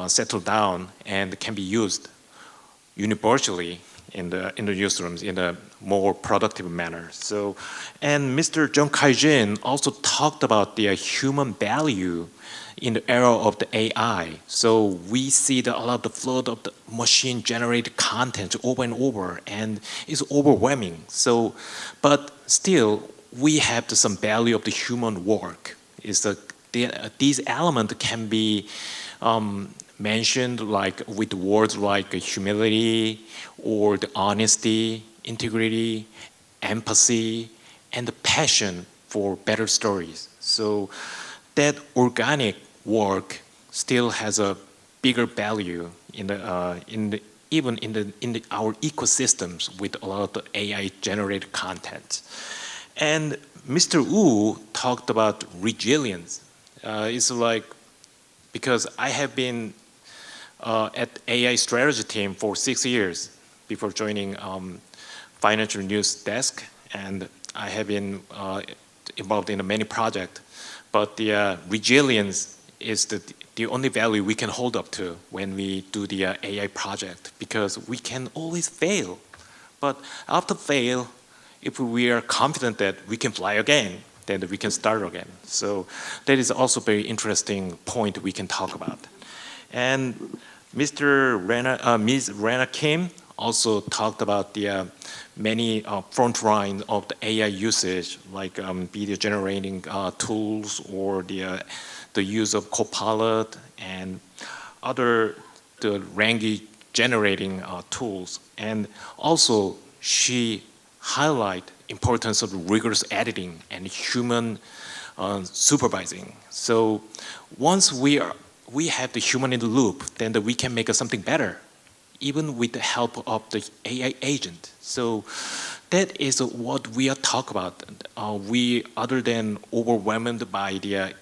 settle down and can be used universally in the newsrooms in a more productive manner. So, and Mr. Jung Kai-jin also talked about the human value in the era of the AI. So we see a lot of the flood of the machine-generated content over and over, and it's overwhelming. So, but still, we have some value of the human work. These elements can be mentioned like with words like humility or the honesty, integrity, empathy, and the passion for better stories. So that organic work still has a bigger value in our ecosystems with a lot of the AI generated content. And Mr. Wu talked about resilience. It's like, because I have been at AI strategy team for 6 years before joining financial news desk, and I have been involved in many projects. But the resilience is the only value we can hold up to when we do the AI project, because we can always fail. But after fail, if we are confident that we can fly again, then we can start again. So that is also a very interesting point we can talk about. And Ms. Rena Kim also talked about the many front line of the AI usage, like video generating tools, or the use of Copilot and other language generating tools. And also she highlight importance of rigorous editing and human supervising. So once we have the human in the loop, then we can make something better, even with the help of the AI agent. So that is what we are talking about. We, other than overwhelmed by the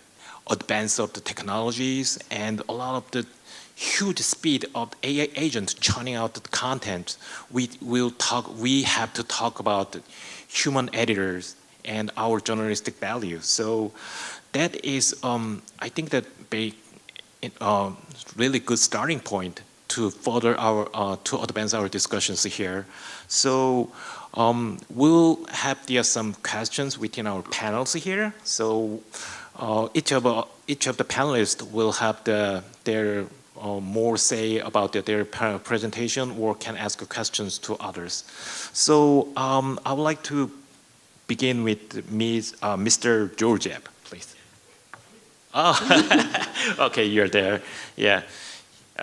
advance of the technologies and a lot of the huge speed of AI agents churning out the content, we have to talk about human editors and our journalistic value. So that is, I think, that really good starting point to further to advance our discussions here. So we'll have some questions within our panels here. So each of the panelists will have their more say about their presentation, or can ask questions to others. So I would like to begin with Mr. Georgiev, please. Oh, okay, you're there. Yeah,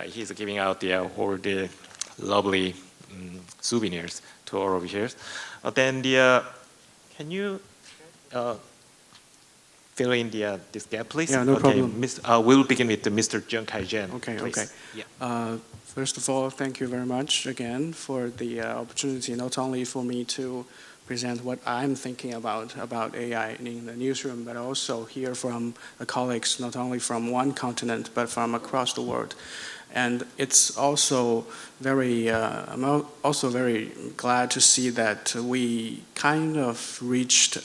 he's giving out all the lovely souvenirs to all of you. Then can you fill in this gap, please? Yeah, no problem. We'll begin with Mr. Jung Kai-jen. Okay, please. okay. Yeah. First of all, thank you very much again for the opportunity, not only for me to present what I'm thinking about AI in the newsroom, but also hear from the colleagues, not only from one continent, but from across the world. And it's also I'm also very glad to see that we kind of reached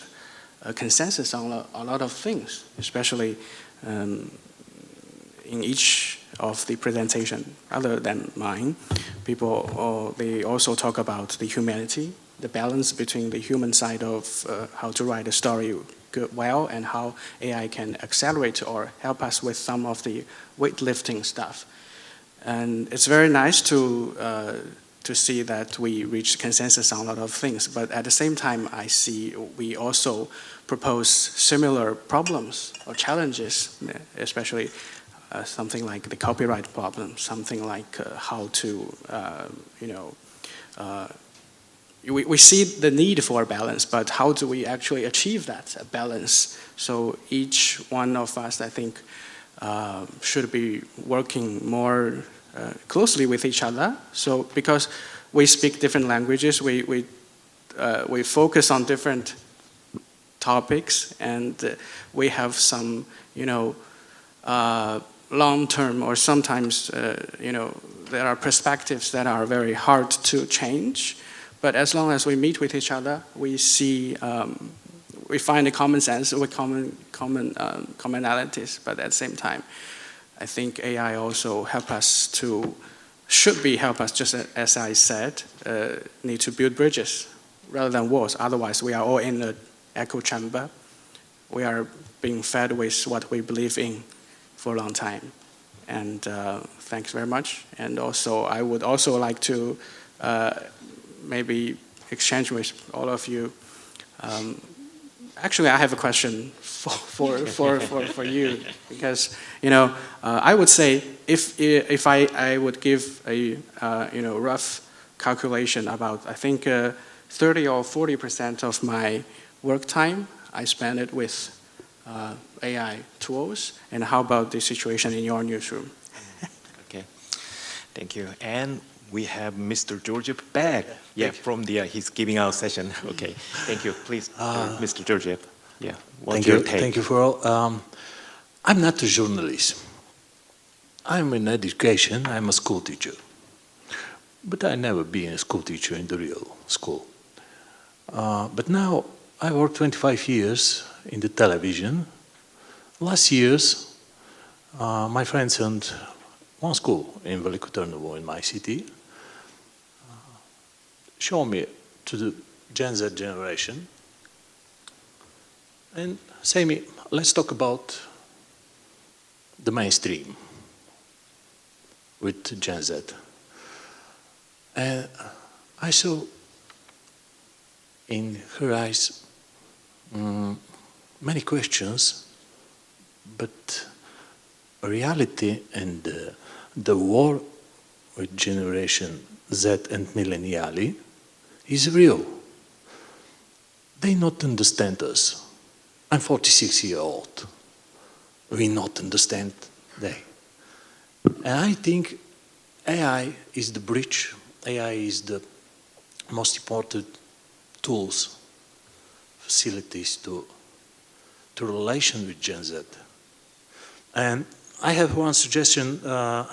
a consensus on a lot of things, especially in each of the presentation, other than mine. People, they also talk about the humanity, the balance between the human side of how to write a story well, and how AI can accelerate or help us with some of the weightlifting stuff. And it's very nice to to see that we reach consensus on a lot of things. But at the same time, I see we also propose similar problems or challenges, especially something like the copyright problem, something like how to, we see the need for a balance, but how do we actually achieve that balance? So each one of us, I think, should be working more closely with each other. So because we speak different languages, we focus on different topics, and we have some, long-term or sometimes, there are perspectives that are very hard to change. But as long as we meet with each other, we see, we find a common sense with commonalities. But at the same time, I think AI also should help us, just as I said, need to build bridges rather than walls. Otherwise, we are all in an echo chamber. We are being fed with what we believe in for a long time. And thanks very much. And also, I would also like to maybe exchange with all of you. Actually, I have a question for you, because I would say if I would give a rough calculation about, I think 30 or 40% of my work time I spend it with AI tools. And how about the situation in your newsroom? Okay, thank you. And we have Mr. Georgiev back. Yeah, from he's giving our session. Okay, thank you. Please, Mr. Georgiev. Yeah, what's your take? Thank you for all. I'm not a journalist. I'm in education. I'm a school teacher. But I never been a school teacher in the real school. But now I worked 25 years in the television. Last years, my friends and one school in Veliko Trnovo in my city show me to the Gen Z generation and say me, let's talk about the mainstream with Gen Z. And I saw in her eyes many questions, but reality and the war with Generation Z and Millenniali is real. They not understand us. I'm 46 years old. We not understand they. And I think AI is the bridge. AI is the most important tools, facilities to relation with Gen Z. And I have one suggestion. I'm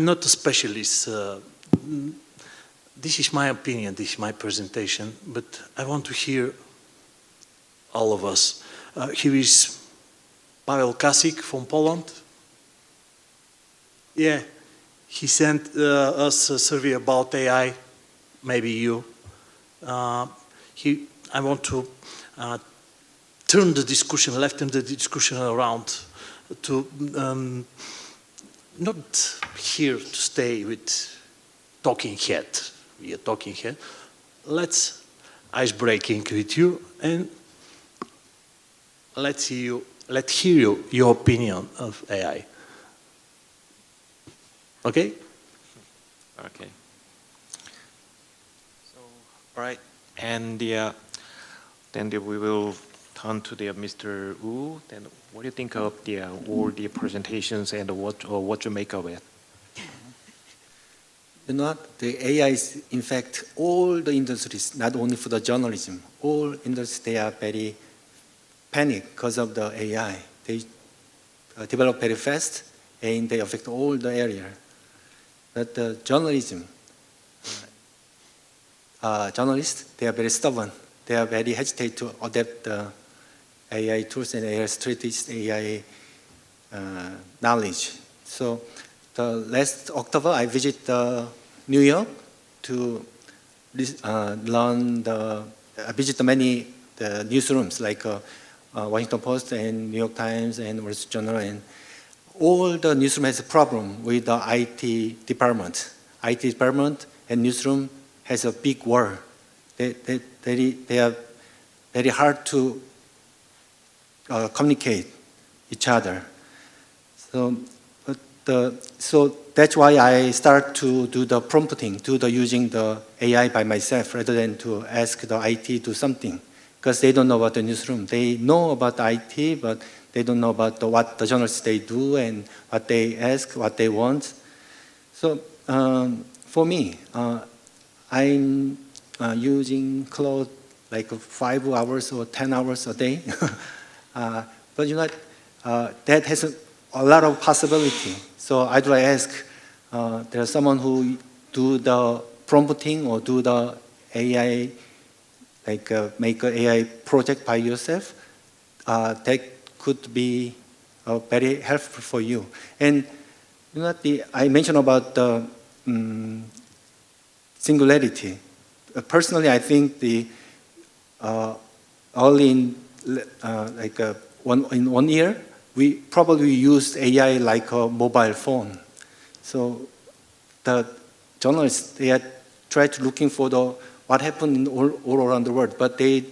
not a specialist. This is my opinion, this is my presentation, but I want to hear all of us. Here is Paweł Kasik from Poland. Yeah, he sent us a survey about AI, maybe you. I want to turn the discussion, left-turn the discussion around to not here to stay with talking head. We are talking head. Let's ice breaking with you and let's hear your opinion of AI. Okay? Okay. So, all right, and then we will turn to Mr. Wu. Then, what do you think of all the presentations and what you make of it? You know what? The AI is, in fact, all the industries, not only for the journalism, all industries, they are very panicked because of the AI. They develop very fast and they affect all the area. But the journalism, journalists, they are very stubborn. They are very hesitant to adapt the AI tools and AI strategies, AI knowledge. So the last October, I visited New York to learn visit many the newsrooms like Washington Post and New York Times and Wall Street Journal, and all the newsroom has a problem with the IT department. IT department and newsroom has a big war. They are very hard to communicate each other. So that's why I start to do the prompting, using the AI by myself rather than to ask the IT to something, because they don't know about the newsroom. They know about IT, but they don't know about what the journalists they do and what they ask, what they want. So for me, I'm using Claude like 5 hours or 10 hours a day. But you know, that has a lot of possibility. So I'd like to ask, there's someone who do the prompting or do the AI, like make an AI project by yourself, that could be very helpful for you. And you know, I mentioned about the singularity. Personally, I think only in in 1 year, we probably used AI like a mobile phone. So the journalists, they had tried to looking for what happened all around the world, but they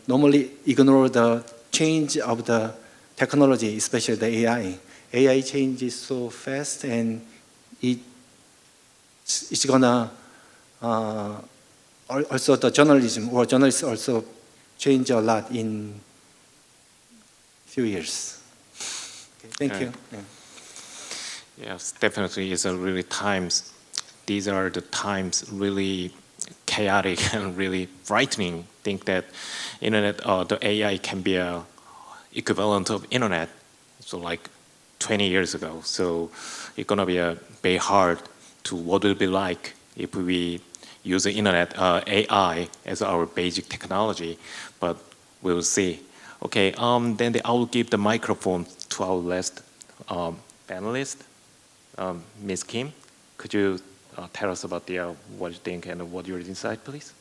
normally ignore the change of the technology, especially the AI. AI changes so fast, and it's gonna also the journalism or journalists also change a lot in few years. Okay, thank you. Yeah. Yes, definitely it's a really times. These are the times really chaotic and really frightening. Think that internet, the AI can be a equivalent of internet. So like 20 years ago. So it's gonna be very hard to what will it be like if we use the internet, AI as our basic technology, but we'll see. Okay, then I will give the microphone to our last panelist, Ms. Kim. Could you tell us about what you think and what your insight, please?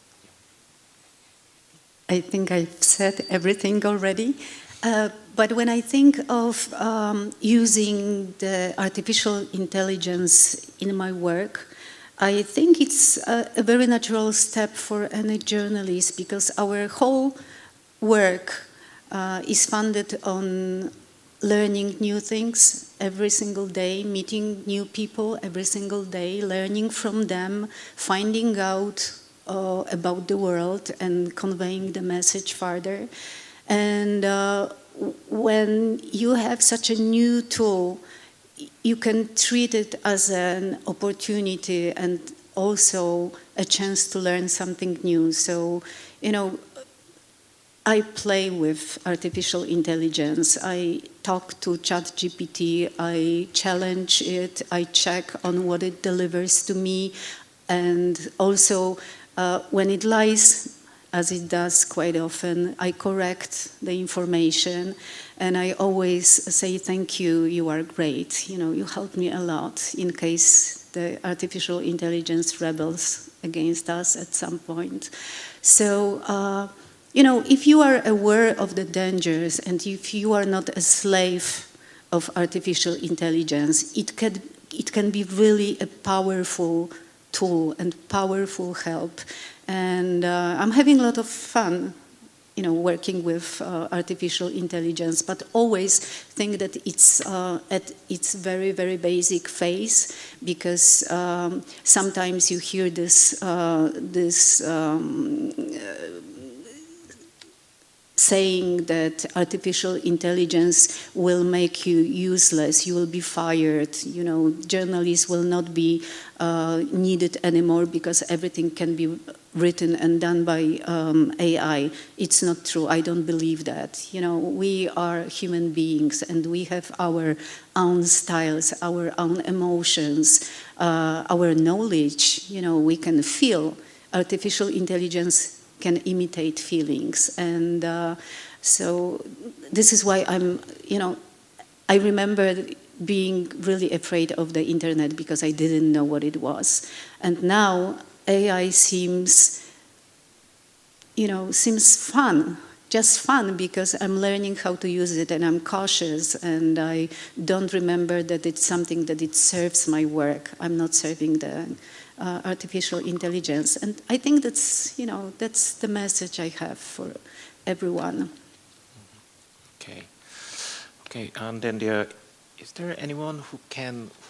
I think I've said everything already. But when I think of using the artificial intelligence in my work, I think it's a very natural step for any journalist, because our whole work is funded on learning new things every single day, meeting new people every single day, learning from them, finding out about the world and conveying the message further. And when you have such a new tool, you can treat it as an opportunity and also a chance to learn something new. So, you know, I play with artificial intelligence. I talk to ChatGPT, I challenge it, I check on what it delivers to me, and also when it lies, as it does quite often, I correct the information, and I always say, thank you, you are great. You know, you helped me a lot in case the artificial intelligence rebels against us at some point. So, you know, if you are aware of the dangers and if you are not a slave of artificial intelligence, it can be really a powerful tool and powerful help. And I'm having a lot of fun, you know, working with artificial intelligence, but always think that it's at its very, very basic phase, because sometimes you hear this saying that artificial intelligence will make you useless, you will be fired, you know, journalists will not be needed anymore because everything can be written and done by AI. It's not true. I don't believe that. You know, we are human beings and we have our own styles, our own emotions, our knowledge. You know, we can feel. Artificial intelligence can imitate feelings. And so this is why I'm, you know, I remember being really afraid of the internet because I didn't know what it was. And now AI seems, you know, seems fun. just fun because I'm learning how to use it and I'm cautious and I don't remember that it's something that it serves my work. I'm not serving the artificial intelligence. And I think that's, that's the message I have for everyone. Okay. Okay, and then is there anyone who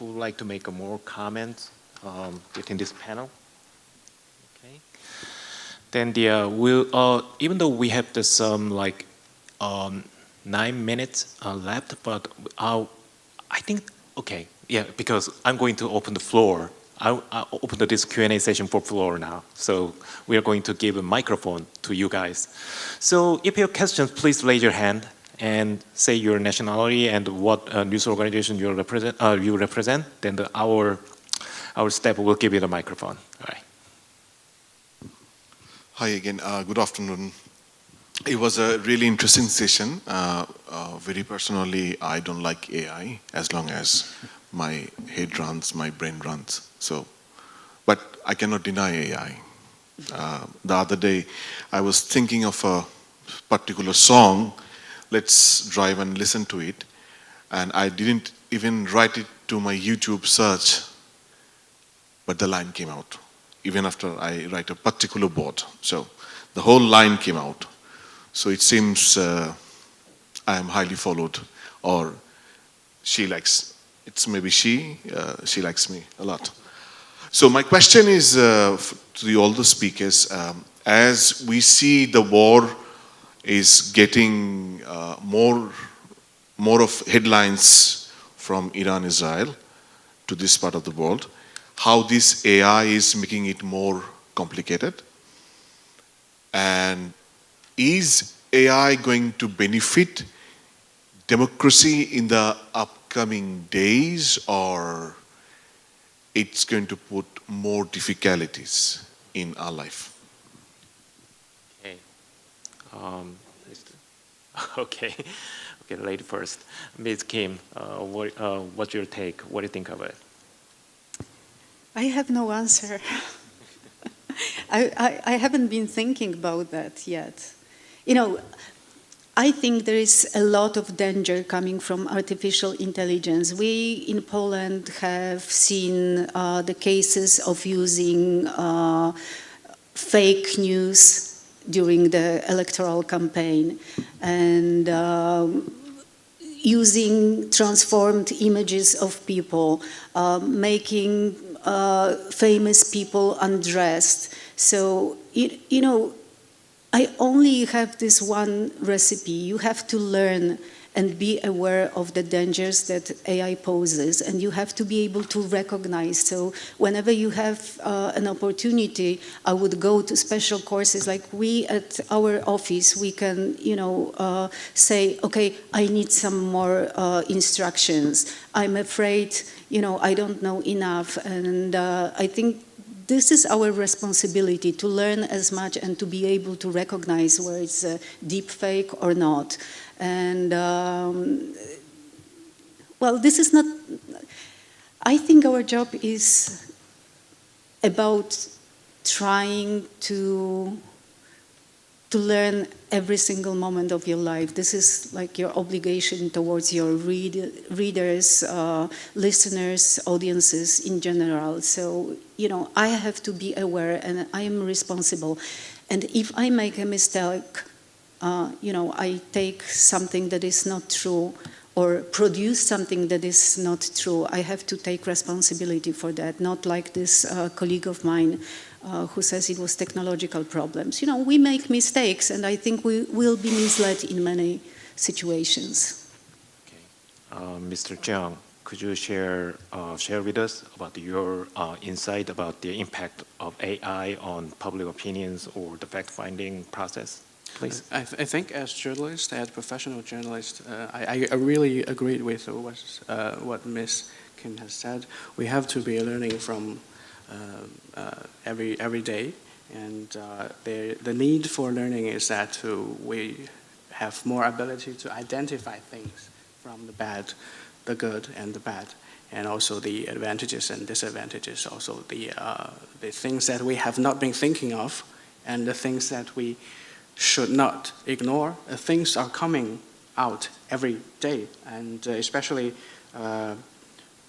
would like to make a more comments within this panel? Okay. Then even though we have this 9 minutes left, but I think okay, yeah, because I'm going to open the floor. I'll open this Q&A session for floor now. So we are going to give a microphone to you guys. So if you have questions, please raise your hand and say your nationality and what news organization you represent. Then our staff will give you the microphone. All right. Hi again, good afternoon. It was a really interesting session. Very personally, I don't like AI as long as my head runs, my brain runs. So, but I cannot deny AI. The other day, I was thinking of a particular song. Let's drive and listen to it. And I didn't even write it to my YouTube search, but the line came out, even after I write a particular board. So the whole line came out. So it seems I am highly followed, or it's maybe she likes me a lot. So my question is to all the speakers, as we see the war is getting more of headlines from Iran, Israel to this part of the world, how this AI is making it more complicated, and is AI going to benefit democracy in the upcoming days, or it's going to put more difficulties in our life? Okay. Okay. Okay, lady first. Ms. Kim, what's your take? What do you think of it? I have no answer. I haven't been thinking about that yet. I think there is a lot of danger coming from artificial intelligence. We in Poland have seen the cases of using fake news during the electoral campaign and using transformed images of people, making famous people undressed. So, I only have this one recipe. You have to learn and be aware of the dangers that AI poses, and you have to be able to recognize. So whenever you have an opportunity, I would go to special courses. Like we at our office, we can, say, okay, I need some more instructions. I'm afraid, I don't know enough, and I think this is our responsibility to learn as much and to be able to recognize where it's a deep fake or not. And well, this is not, I think our job is about trying to learn every single moment of your life. This is like your obligation towards your readers, listeners, audiences in general. So, I have to be aware and I am responsible. And if I make a mistake, I take something that is not true or produce something that is not true, I have to take responsibility for that, not like this colleague of mine who says it was technological problems. We make mistakes, and I think we will be misled in many situations. Okay. Mr. Jiang, could you share with us about your insight about the impact of AI on public opinions or the fact-finding process, please? I think as journalists, as professional journalists, I really agreed with what Ms. Kim has said. We have to be learning from every day, and the need for learning is that we have more ability to identify things from the bad, the good and the bad, and also the advantages and disadvantages, also the things that we have not been thinking of, and the things that we should not ignore. Things are coming out every day, and especially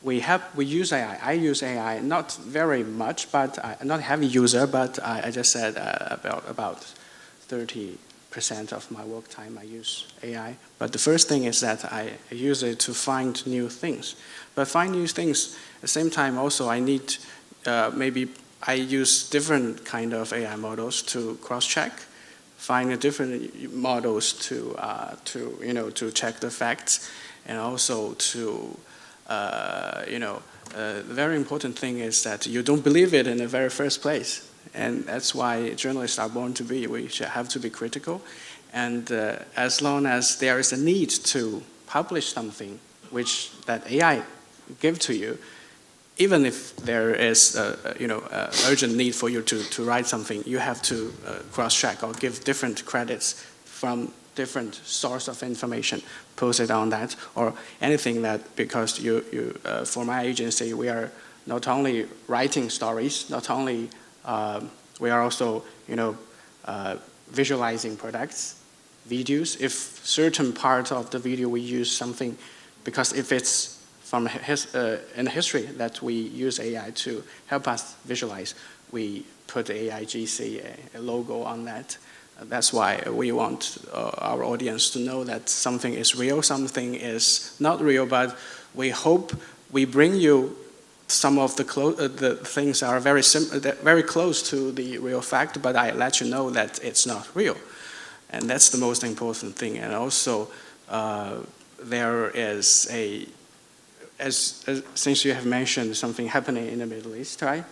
we use AI. I use AI not very much, but not a heavy user. But I just said about 30% of my work time I use AI. But the first thing is that I use it to find new things. But find new things at the same time. Also, I need maybe I use different kind of AI models to cross-check, find different models to check the facts, and also to the very important thing is that you don't believe it in the very first place. And that's why journalists are born to be. We should have to be critical. And as long as there is a need to publish something which that AI give to you, even if there is urgent need for you to write something, you have to cross-check or give different credits from different source of information, post it on that, or anything that, because for my agency, we are not only writing stories, not only, we are also, visualizing products, videos. If certain part of the video we use something, because if it's from in history that we use AI to help us visualize, we put AIGC, a logo on that. That's why we want our audience to know that something is real, something is not real, but we hope we bring you some of the things are very close to the real fact, but I let you know that it's not real. And that's the most important thing. And also, there is since you have mentioned something happening in the Middle East, right?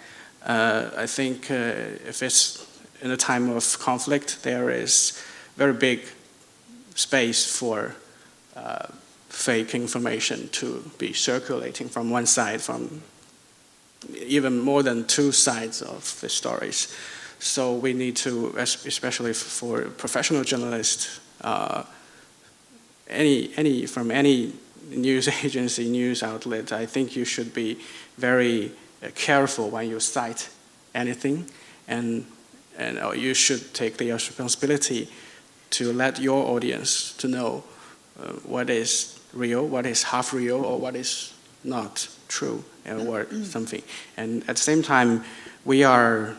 I think if it's in a time of conflict, there is very big space for fake information to be circulating from one side, from even more than two sides of the stories. So we need to, especially for professional journalists, from any news agency, news outlet, I think you should be very careful when you cite anything, and you should take the responsibility to let your audience to know what is real, what is half real, or what is not true, or something. And at the same time, we are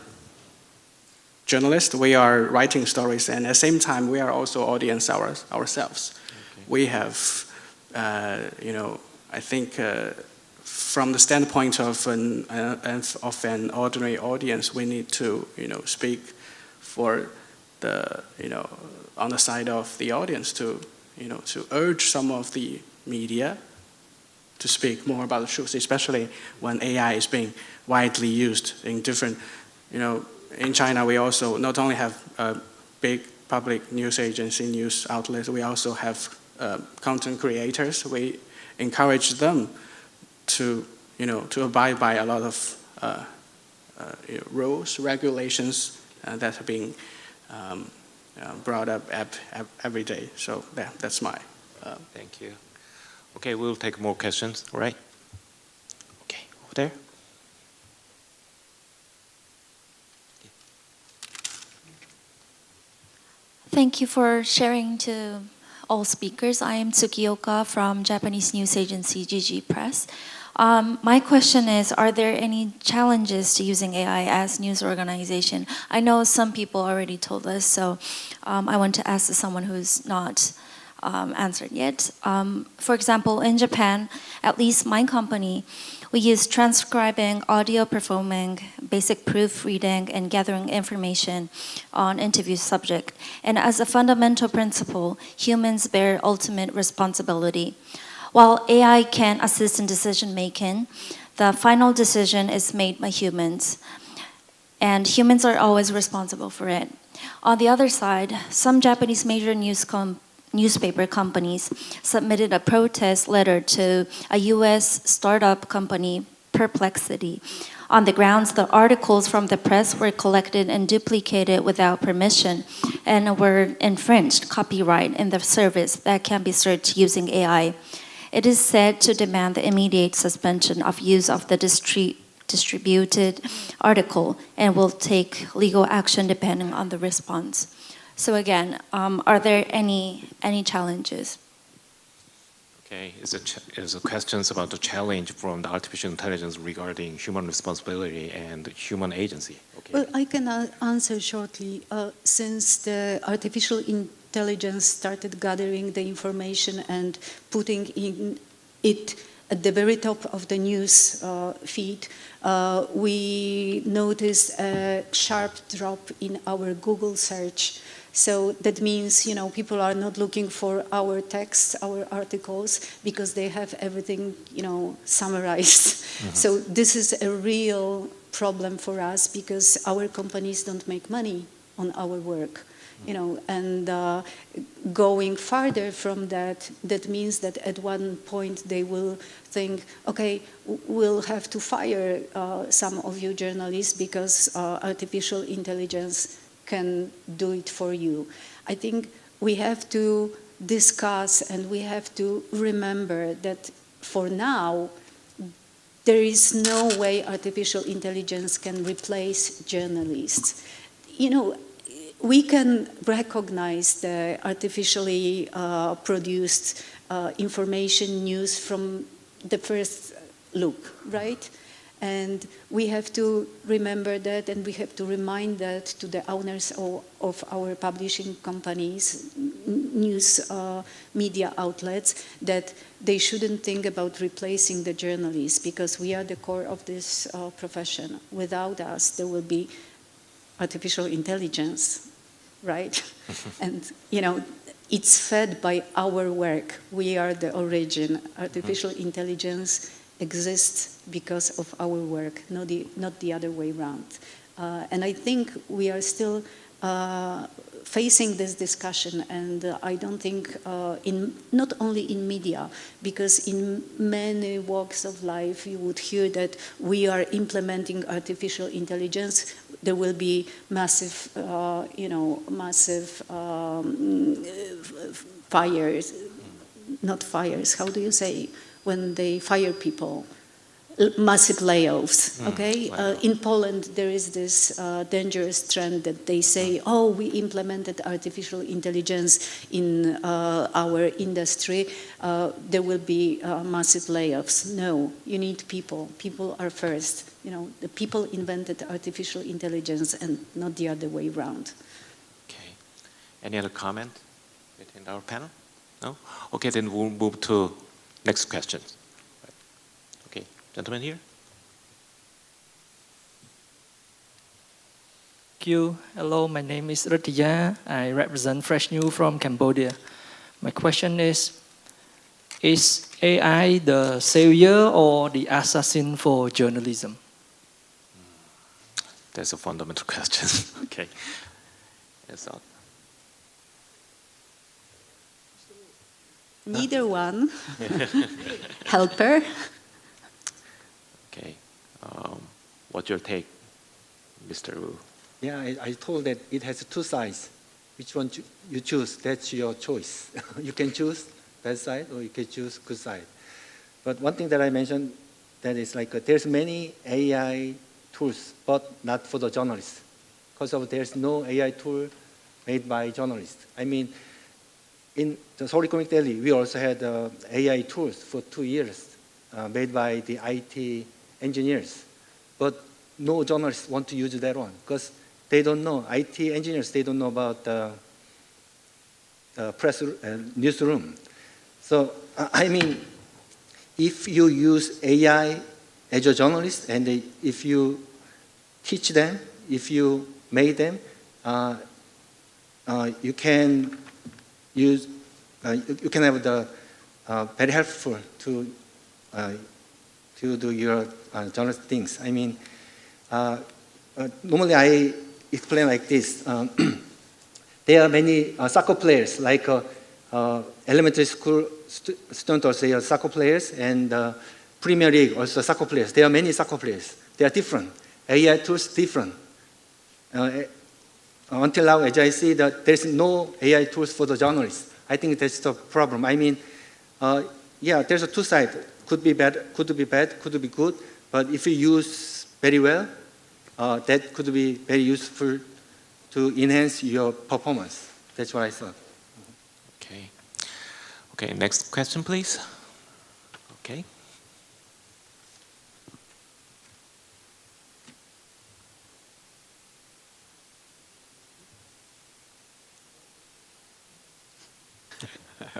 journalists, we are writing stories, and at the same time, we are also audience ourselves. Okay. We have, I think, from the standpoint of an ordinary audience, we need to, speak for the, on the side of the audience to, to urge some of the media to speak more about the truth, especially when AI is being widely used in different, in China, we also not only have a big public news agency, news outlets, we also have content creators. We encourage them to, to abide by a lot of rules, regulations that are being brought up every day. So that's my. Thank you. Okay, we'll take more questions, all right? Okay, over there. Thank you for sharing to all speakers. I am Tsukioka from Japanese news agency GG Press. My question is, are there any challenges to using AI as news organization? I know some people already told us, so I want to ask someone who's not answered yet. For example, in Japan, at least my company, we use transcribing, audio performing, basic proofreading, and gathering information on interview subject. And as a fundamental principle, humans bear ultimate responsibility. While AI can assist in decision making, the final decision is made by humans. And humans are always responsible for it. On the other side, some Japanese major newspaper companies submitted a protest letter to a US startup company, Perplexity, on the grounds the articles from the press were collected and duplicated without permission and were infringed copyright in the service that can be searched using AI. It is said to demand the immediate suspension of use of the distributed article and will take legal action depending on the response. So again, are there any challenges? Okay, it's a questions about the challenge from the artificial intelligence regarding human responsibility and human agency. Okay. Well, I can answer shortly. Since the artificial intelligence started gathering the information and putting it at the very top of the news feed, we noticed a sharp drop in our Google search. So that means, people are not looking for our texts, our articles, because they have everything, summarized. Mm-hmm. So this is a real problem for us because our companies don't make money on our work. And going farther from that, that means that at one point they will think, okay, we'll have to fire some of you journalists because artificial intelligence can do it for you. I think we have to discuss and we have to remember that for now, there is no way artificial intelligence can replace journalists. We can recognize the artificially produced information news from the first look, right? And we have to remember that, and we have to remind that to the owners of our publishing companies, news media outlets, that they shouldn't think about replacing the journalists because we are the core of this profession. Without us, there will be artificial intelligence, right? And, it's fed by our work. We are the origin. Artificial intelligence exists because of our work, not the other way around. And I think we are still facing this discussion, and I don't think not only in media, because in many walks of life you would hear that we are implementing artificial intelligence. There will be massive fires, not fires, how do you say, when they fire people, massive layoffs, okay? In Poland, there is this dangerous trend that they say, oh, we implemented artificial intelligence in our industry, there will be massive layoffs. No, you need people. People are first. The people invented artificial intelligence and not the other way around. Okay. Any other comment within our panel? No? Okay, then we'll move to next question. Okay, gentleman here. Thank you. Hello, my name is Ratiya. I represent Fresh News from Cambodia. My question is AI the savior or the assassin for journalism? That's a fundamental question. Okay. Yes, Neither one. Helper. Okay. What's your take, Mr. Wu? Yeah, I told that it has two sides. Which one you choose, that's your choice. You can choose bad side or you can choose good side. But one thing that I mentioned, that is like there's many AI tools, but not for the journalists. Because there's no AI tool made by journalists. I mean, in the Seoul Economic Daily, we also had AI tools for 2 years made by the IT engineers. But no journalists want to use that one because they don't know. IT engineers, they don't know about press newsroom. So, I mean, if you use AI as a journalist and if you teach them, if you make them, you can use, you can have the very helpful to do your journalist things. I mean, normally I explain like this. There are many soccer players, like elementary school students also are soccer players, and Premier League also soccer players. There are many soccer players. They are different. AI tools different. Until now, as I see that there's no AI tools for the journalists. I think that's the problem. I mean, yeah, there's a two sides. Could be bad, could be bad, could be good. But if you use very well, that could be very useful to enhance your performance. That's what I thought. Okay. Okay, next question, please. Okay.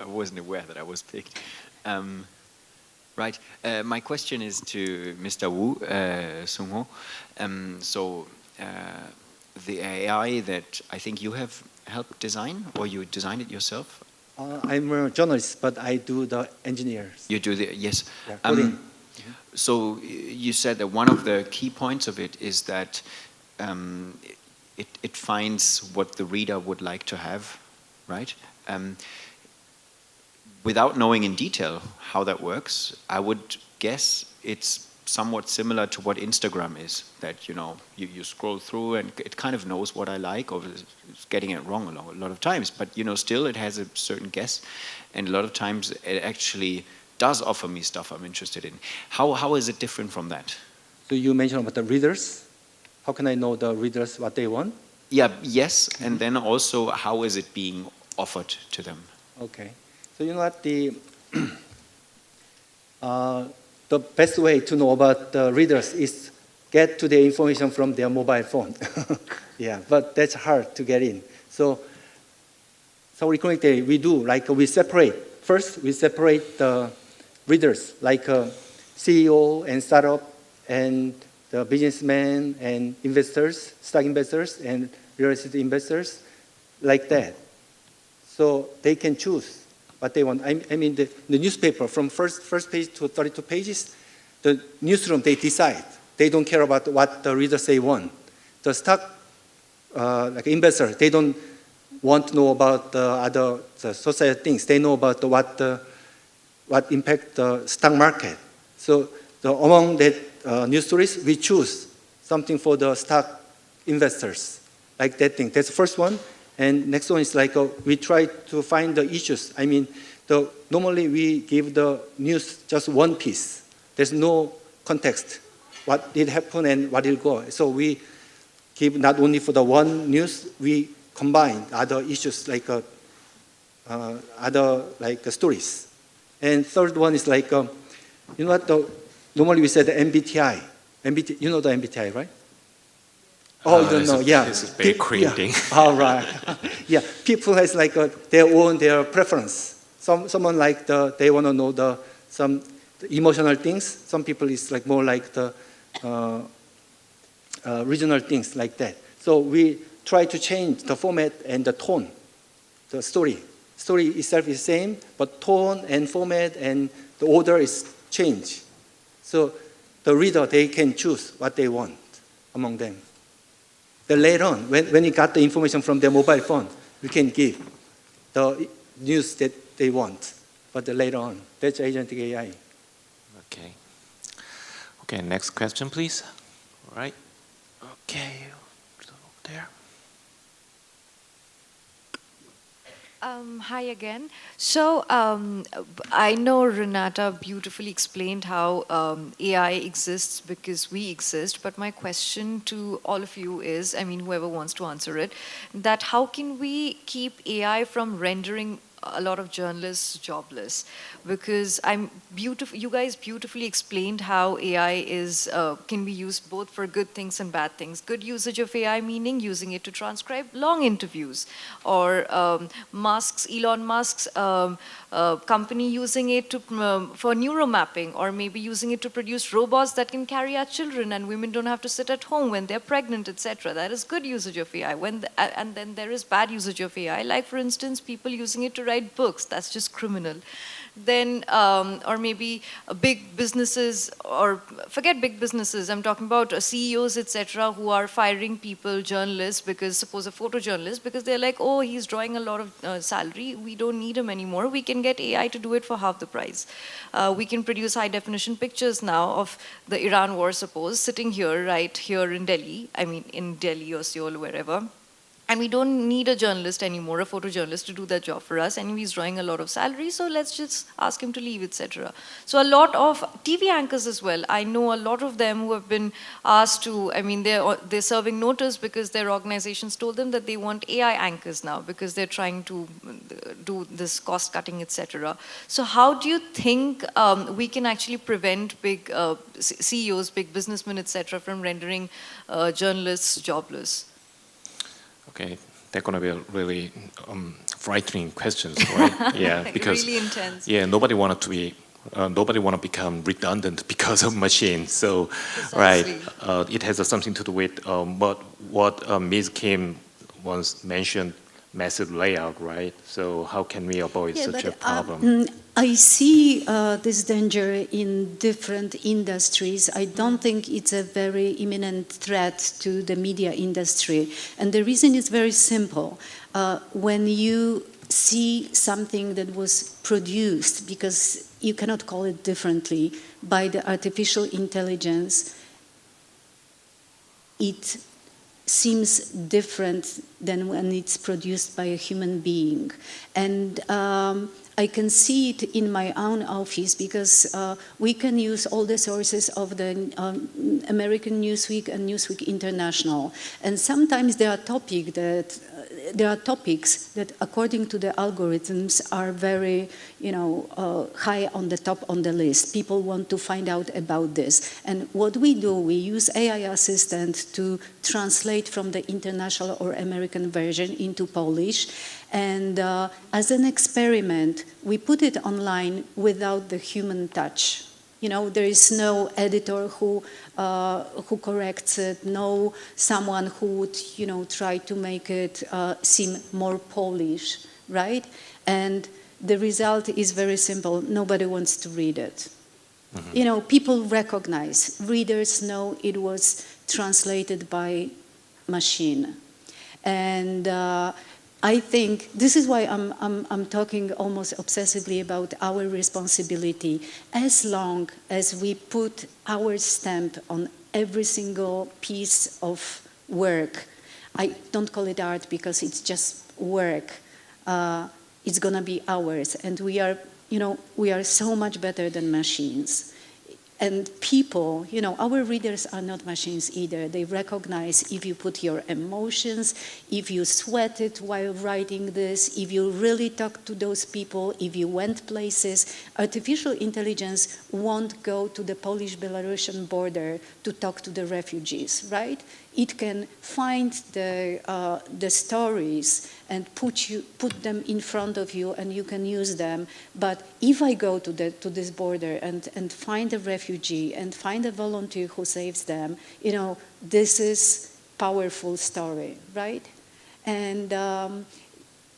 I wasn't aware that I was picked. Right. My question is to Mr. Wu, Sung-ho. The AI that I think you have helped design, or you designed it yourself? I'm a journalist, but I do the engineers. You do the, yes. Yeah, coding. So you said that one of the key points of it is that it finds what the reader would like to have, right? Without knowing in detail how that works, I would guess it's somewhat similar to what Instagram is, that you scroll through and it kind of knows what I like, or it's getting it wrong a lot of times, but still it has a certain guess, and a lot of times it actually does offer me stuff I'm interested in. How is it different from that? So you mentioned about the readers. How can I know the readers what they want? Yeah, yes, and then also how is it being offered to them? Okay. So you know what, the best way to know about the readers is get to the information from their mobile phone. Yeah, but that's hard to get in. So we connected, we separate. First, we separate the readers, like CEO and startup and the businessmen and investors, stock investors and real estate investors, like that. So they can choose what they want. I mean, the newspaper, from first page to 32 pages, the newsroom, they decide. They don't care about what the readers say want. The stock like investors, they don't want to know about the society things. They know about what impact the stock market. So among that news stories, we choose something for the stock investors, like that thing. That's the first one. And next one is like we try to find the issues. I mean, normally we give the news just one piece. There's no context, what did happen and what will go. So we give not only for the one news, we combine other issues like other stories. And third one is like, you know what? Normally we say the MBTI. You know the MBTI, right? Oh, you don't know, yeah. This is very creating. Yeah. All right. Yeah, people has like their preference. Someone like they want to know some emotional things. Some people is like more like the regional things like that. So we try to change the format and the tone, the story. Story itself is same, but tone and format and the order is changed. So the reader, they can choose what they want among them. Then later on, when you got the information from their mobile phone, we can give the news that they want. But later on, that's agentic AI. Okay. Okay, next question, please. All right. Okay, so there. Hi again. So I know Renata beautifully explained how AI exists because we exist, but my question to all of you is, I mean, whoever wants to answer it, that how can we keep AI from rendering a lot of journalists jobless? Because you guys beautifully explained how AI can be used both for good things and bad things. Good usage of AI meaning using it to transcribe long interviews, or Elon Musk's company using it for neuromapping, or maybe using it to produce robots that can carry our children and women don't have to sit at home when they're pregnant, etc. That is good usage of AI. And then there is bad usage of AI, like for instance, people using it to write books. That's just criminal. Then, or maybe big businesses, or forget big businesses, I'm talking about CEOs, etc., who are firing people, journalists, because suppose a photojournalist, because they're like, oh, he's drawing a lot of salary, we don't need him anymore, we can get AI to do it for half the price. We can produce high definition pictures now of the Iran war, suppose, sitting here, right here in Delhi, I mean in Delhi or Seoul, wherever. And we don't need a journalist anymore, a photojournalist, to do that job for us. And he's drawing a lot of salary, so let's just ask him to leave, etc. So a lot of TV anchors as well. I know a lot of them who have been asked to, I mean, they're serving notice because their organizations told them that they want AI anchors now because they're trying to do this cost cutting, etc. So how do you think we can actually prevent big CEOs, big businessmen, etc., from rendering journalists jobless? Okay, they're going to be really frightening questions, right? Yeah, because really intense. yeah, nobody wanted to be, nobody want to become redundant because of machines. So, Precisely. right, it has something to do with what Ms. Kim once mentioned, massive layout, right? So how can we avoid such a problem? I see this danger in different industries. I don't think it's a very imminent threat to the media industry. And the reason is very simple. When you see something that was produced, because you cannot call it differently, by the artificial intelligence, it seems different than when it's produced by a human being. And I can see it in my own office because we can use all the sources of the American Newsweek and Newsweek International. And sometimes there are topics that, according to the algorithms, are very, high on the top on the list. People want to find out about this. And what we do, we use AI assistant to translate from the international or American version into Polish. And as an experiment, we put it online without the human touch. There is no editor who corrects it, no someone who would, try to make it seem more Polish, right? And the result is very simple. Nobody wants to read it. Mm-hmm. People recognize, readers know it was translated by machine. And I think this is why I'm talking almost obsessively about our responsibility. As long as we put our stamp on every single piece of work, I don't call it art because it's just work, it's gonna be ours. And we are so much better than machines. And people, our readers are not machines either. They recognize if you put your emotions, if you sweat it while writing this, if you really talk to those people, if you went places. Artificial intelligence won't go to the Polish-Belarusian border to talk to the refugees, right? It can find the stories and put them in front of you, and you can use them. But if I go to this border and find a refugee and find a volunteer who saves them, this is powerful story, right? And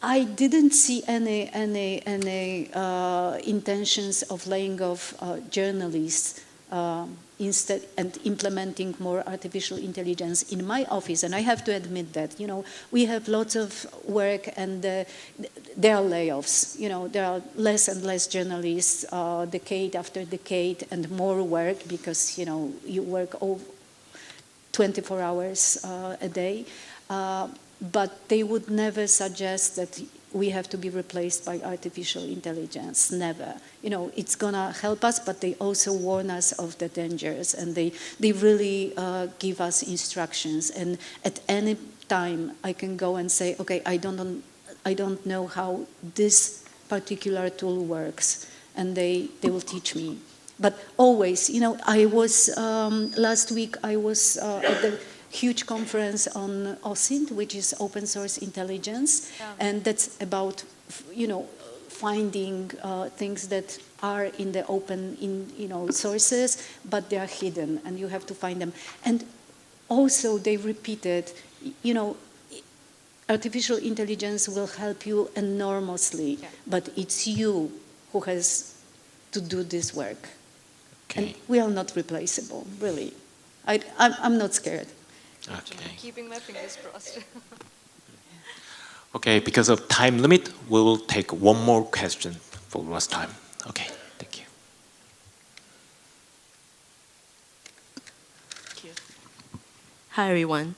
I didn't see any intentions of laying off journalists instead and implementing more artificial intelligence in my office. And I have to admit that, we have lots of work and there are layoffs. There are less and less journalists, decade after decade, and more work because, you work 24 hours a day. But they would never suggest that we have to be replaced by artificial intelligence, never. It's gonna help us, but they also warn us of the dangers, and they really give us instructions. And at any time, I can go and say, okay, I don't know how this particular tool works, and they will teach me. But always, I was, last week I was at the huge conference on OSINT, which is open source intelligence, and that's about, finding things that are in the open, sources, but they are hidden, and you have to find them. And also, they repeated, artificial intelligence will help you enormously, but it's you who has to do this work. Okay. And we are not replaceable, really. I'm not scared. Okay. Keeping my fingers crossed. Okay, because of time limit, we will take one more question for last time. Okay, thank you. Hi, everyone.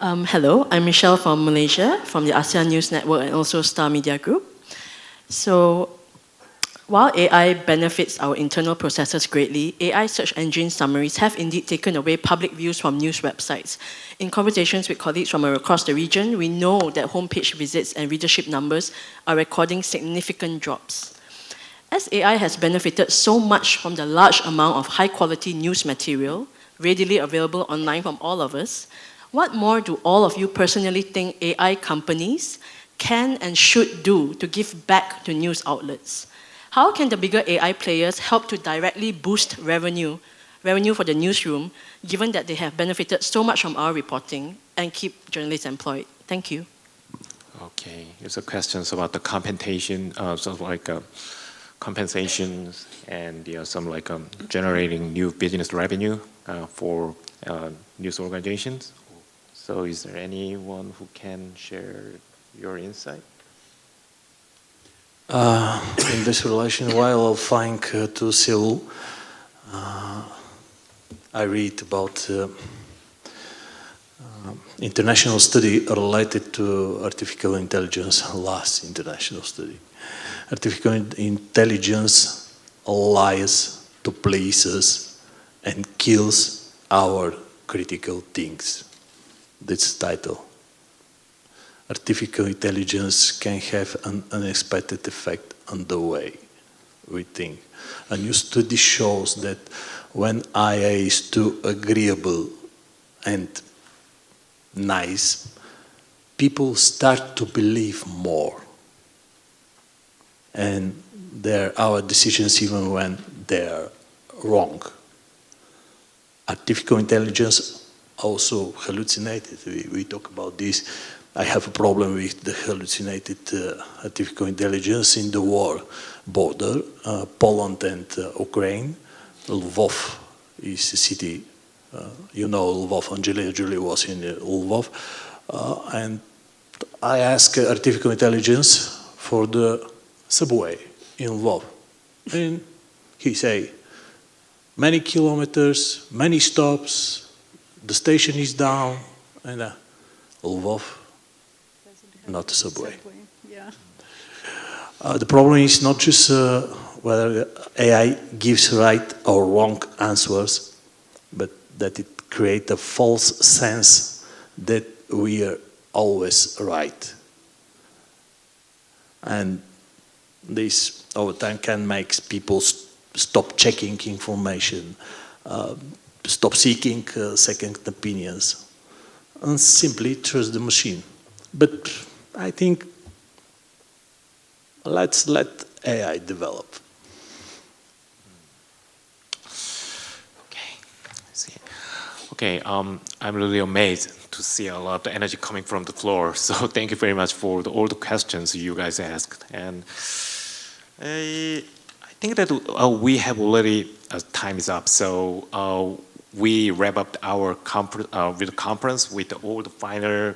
Hello, I'm Michelle from Malaysia, from the ASEAN News Network and also Star Media Group. So, while AI benefits our internal processes greatly, AI search engine summaries have indeed taken away public views from news websites. In conversations with colleagues from across the region, we know that homepage visits and readership numbers are recording significant drops. As AI has benefited so much from the large amount of high-quality news material readily available online from all of us, what more do all of you personally think AI companies can and should do to give back to news outlets? How can the bigger AI players help to directly boost revenue for the newsroom, given that they have benefited so much from our reporting and keep journalists employed? Thank you. Okay, here's a questions about the compensation, compensations and some generating new business revenue for news organizations. So is there anyone who can share your insight? In this relation, while flying to Seoul, I read about international study related to artificial intelligence, last international study. Artificial intelligence lies to places and kills our critical things. That's the title. Artificial intelligence can have an unexpected effect on the way we think. A new study shows that when AI is too agreeable and nice, people start to believe more. And they're our decisions even when they're wrong. Artificial intelligence also hallucinated. We talk about this. I have a problem with the hallucinated artificial intelligence in the war border, Poland and Ukraine. Lvov is a city, you know Lvov, Angelina Jolie was in Lvov. And I asked artificial intelligence for the subway in Lvov. And he say, many kilometers, many stops, the station is down, and Lvov, not the subway. Yeah. The problem is not just whether AI gives right or wrong answers, but that it creates a false sense that we are always right. And this over time can make people stop checking information, stop seeking second opinions, and simply trust the machine. But I think let's let AI develop. Okay, I see. Okay, I'm really amazed to see a lot of energy coming from the floor. So thank you very much for all the questions you guys asked. And I think that we have already, time is up. So we wrap up our conference with all the final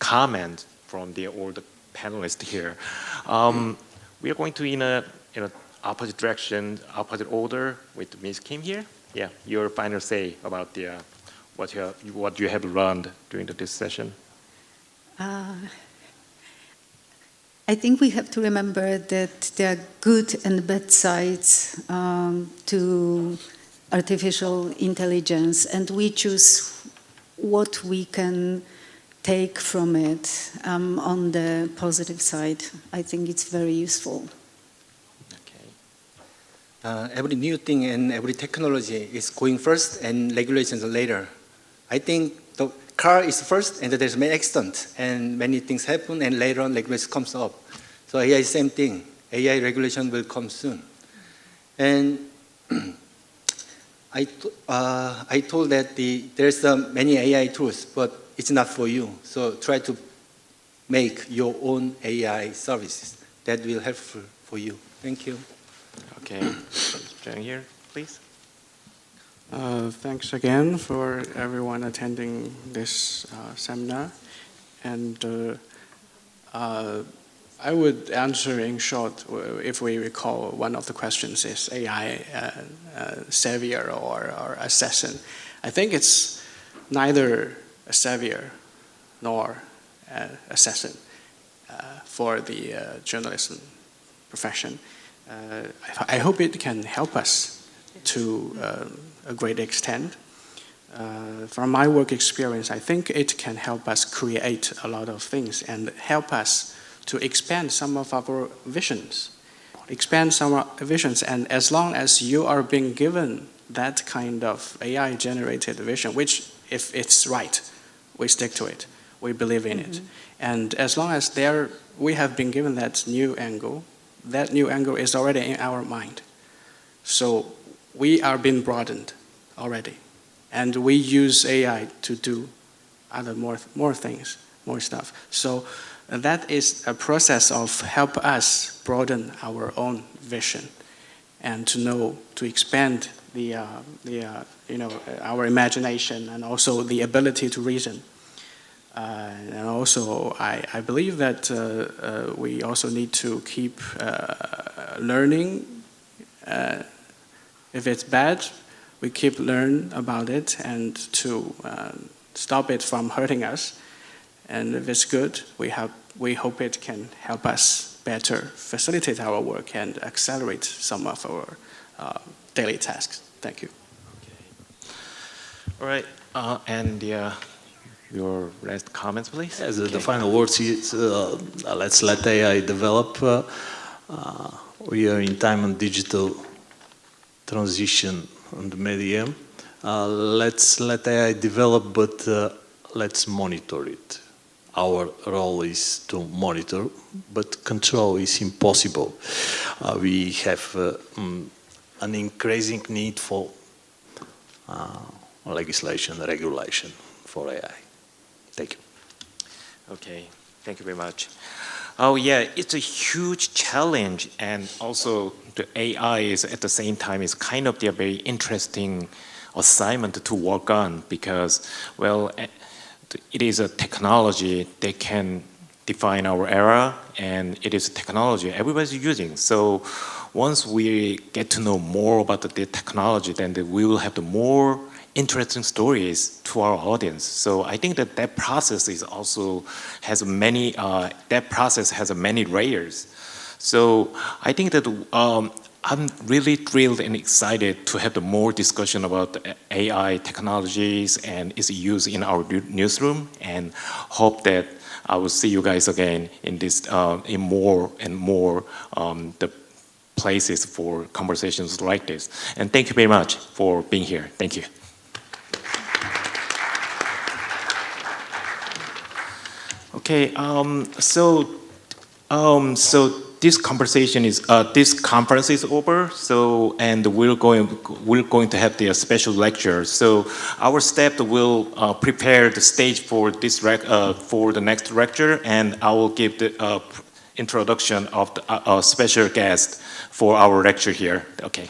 comment from all the panelists here. We are going to in a opposite direction, opposite order with Ms. Kim here. Yeah, your final say about the what you have learned during this session. I think we have to remember that there are good and bad sides to artificial intelligence, and we choose what we can take from it on the positive side. I think it's very useful. Okay. Every new thing and every technology is going first and regulations later. I think the car is first and there's many accidents and many things happen and later on regulation comes up. So AI is same thing. AI regulation will come soon. And I told that there's many AI tools, but it's not for you. So try to make your own AI services. That will help for you. Thank you. Okay, John here, please. Thanks again for everyone attending this seminar. And I would answer in short, if we recall, one of the questions is AI savior or assassin. I think it's neither a savior nor assassin for the journalism profession. I hope it can help us to a great extent. From my work experience, I think it can help us create a lot of things and help us to expand some of our visions. And as long as you are being given that kind of AI-generated vision, which, if it's right, we stick to it, we believe in it. And as long as we have been given that new angle is already in our mind. So we are being broadened already. And we use AI to do more things, more stuff. So that is a process of help us broaden our own vision and to expand our imagination and also the ability to reason. And also, I believe that we also need to keep learning. If it's bad, we keep learn about it and to stop it from hurting us. And if it's good, we hope it can help us better facilitate our work and accelerate some of our daily tasks. Thank you. All right, and your last comments, please. As the final words is, let's let AI develop. We are in time on digital transition on the medium. Let's let AI develop, but let's monitor it. Our role is to monitor, but control is impossible. We have an increasing need for legislation, regulation for AI. Thank you. Okay, thank you very much. Oh yeah, it's a huge challenge, and also the AI is at the same time is kind of a very interesting assignment to work on because, well, it is a technology that can define our era, and it is a technology everybody's using. So once we get to know more about the technology, then we will have the more interesting stories to our audience. So I think that process is also has many many layers. So I think that I'm really thrilled and excited to have the more discussion about the AI technologies and its use in our newsroom, and hope that I will see you guys again in this in more and more the places for conversations like this. And thank you very much for being here. Thank you. Okay, so this conversation is this conference is over. So and we're going to have the special lecture. So our staff will prepare the stage for this for the next lecture, and I will give the introduction of the special guest for our lecture here. Okay.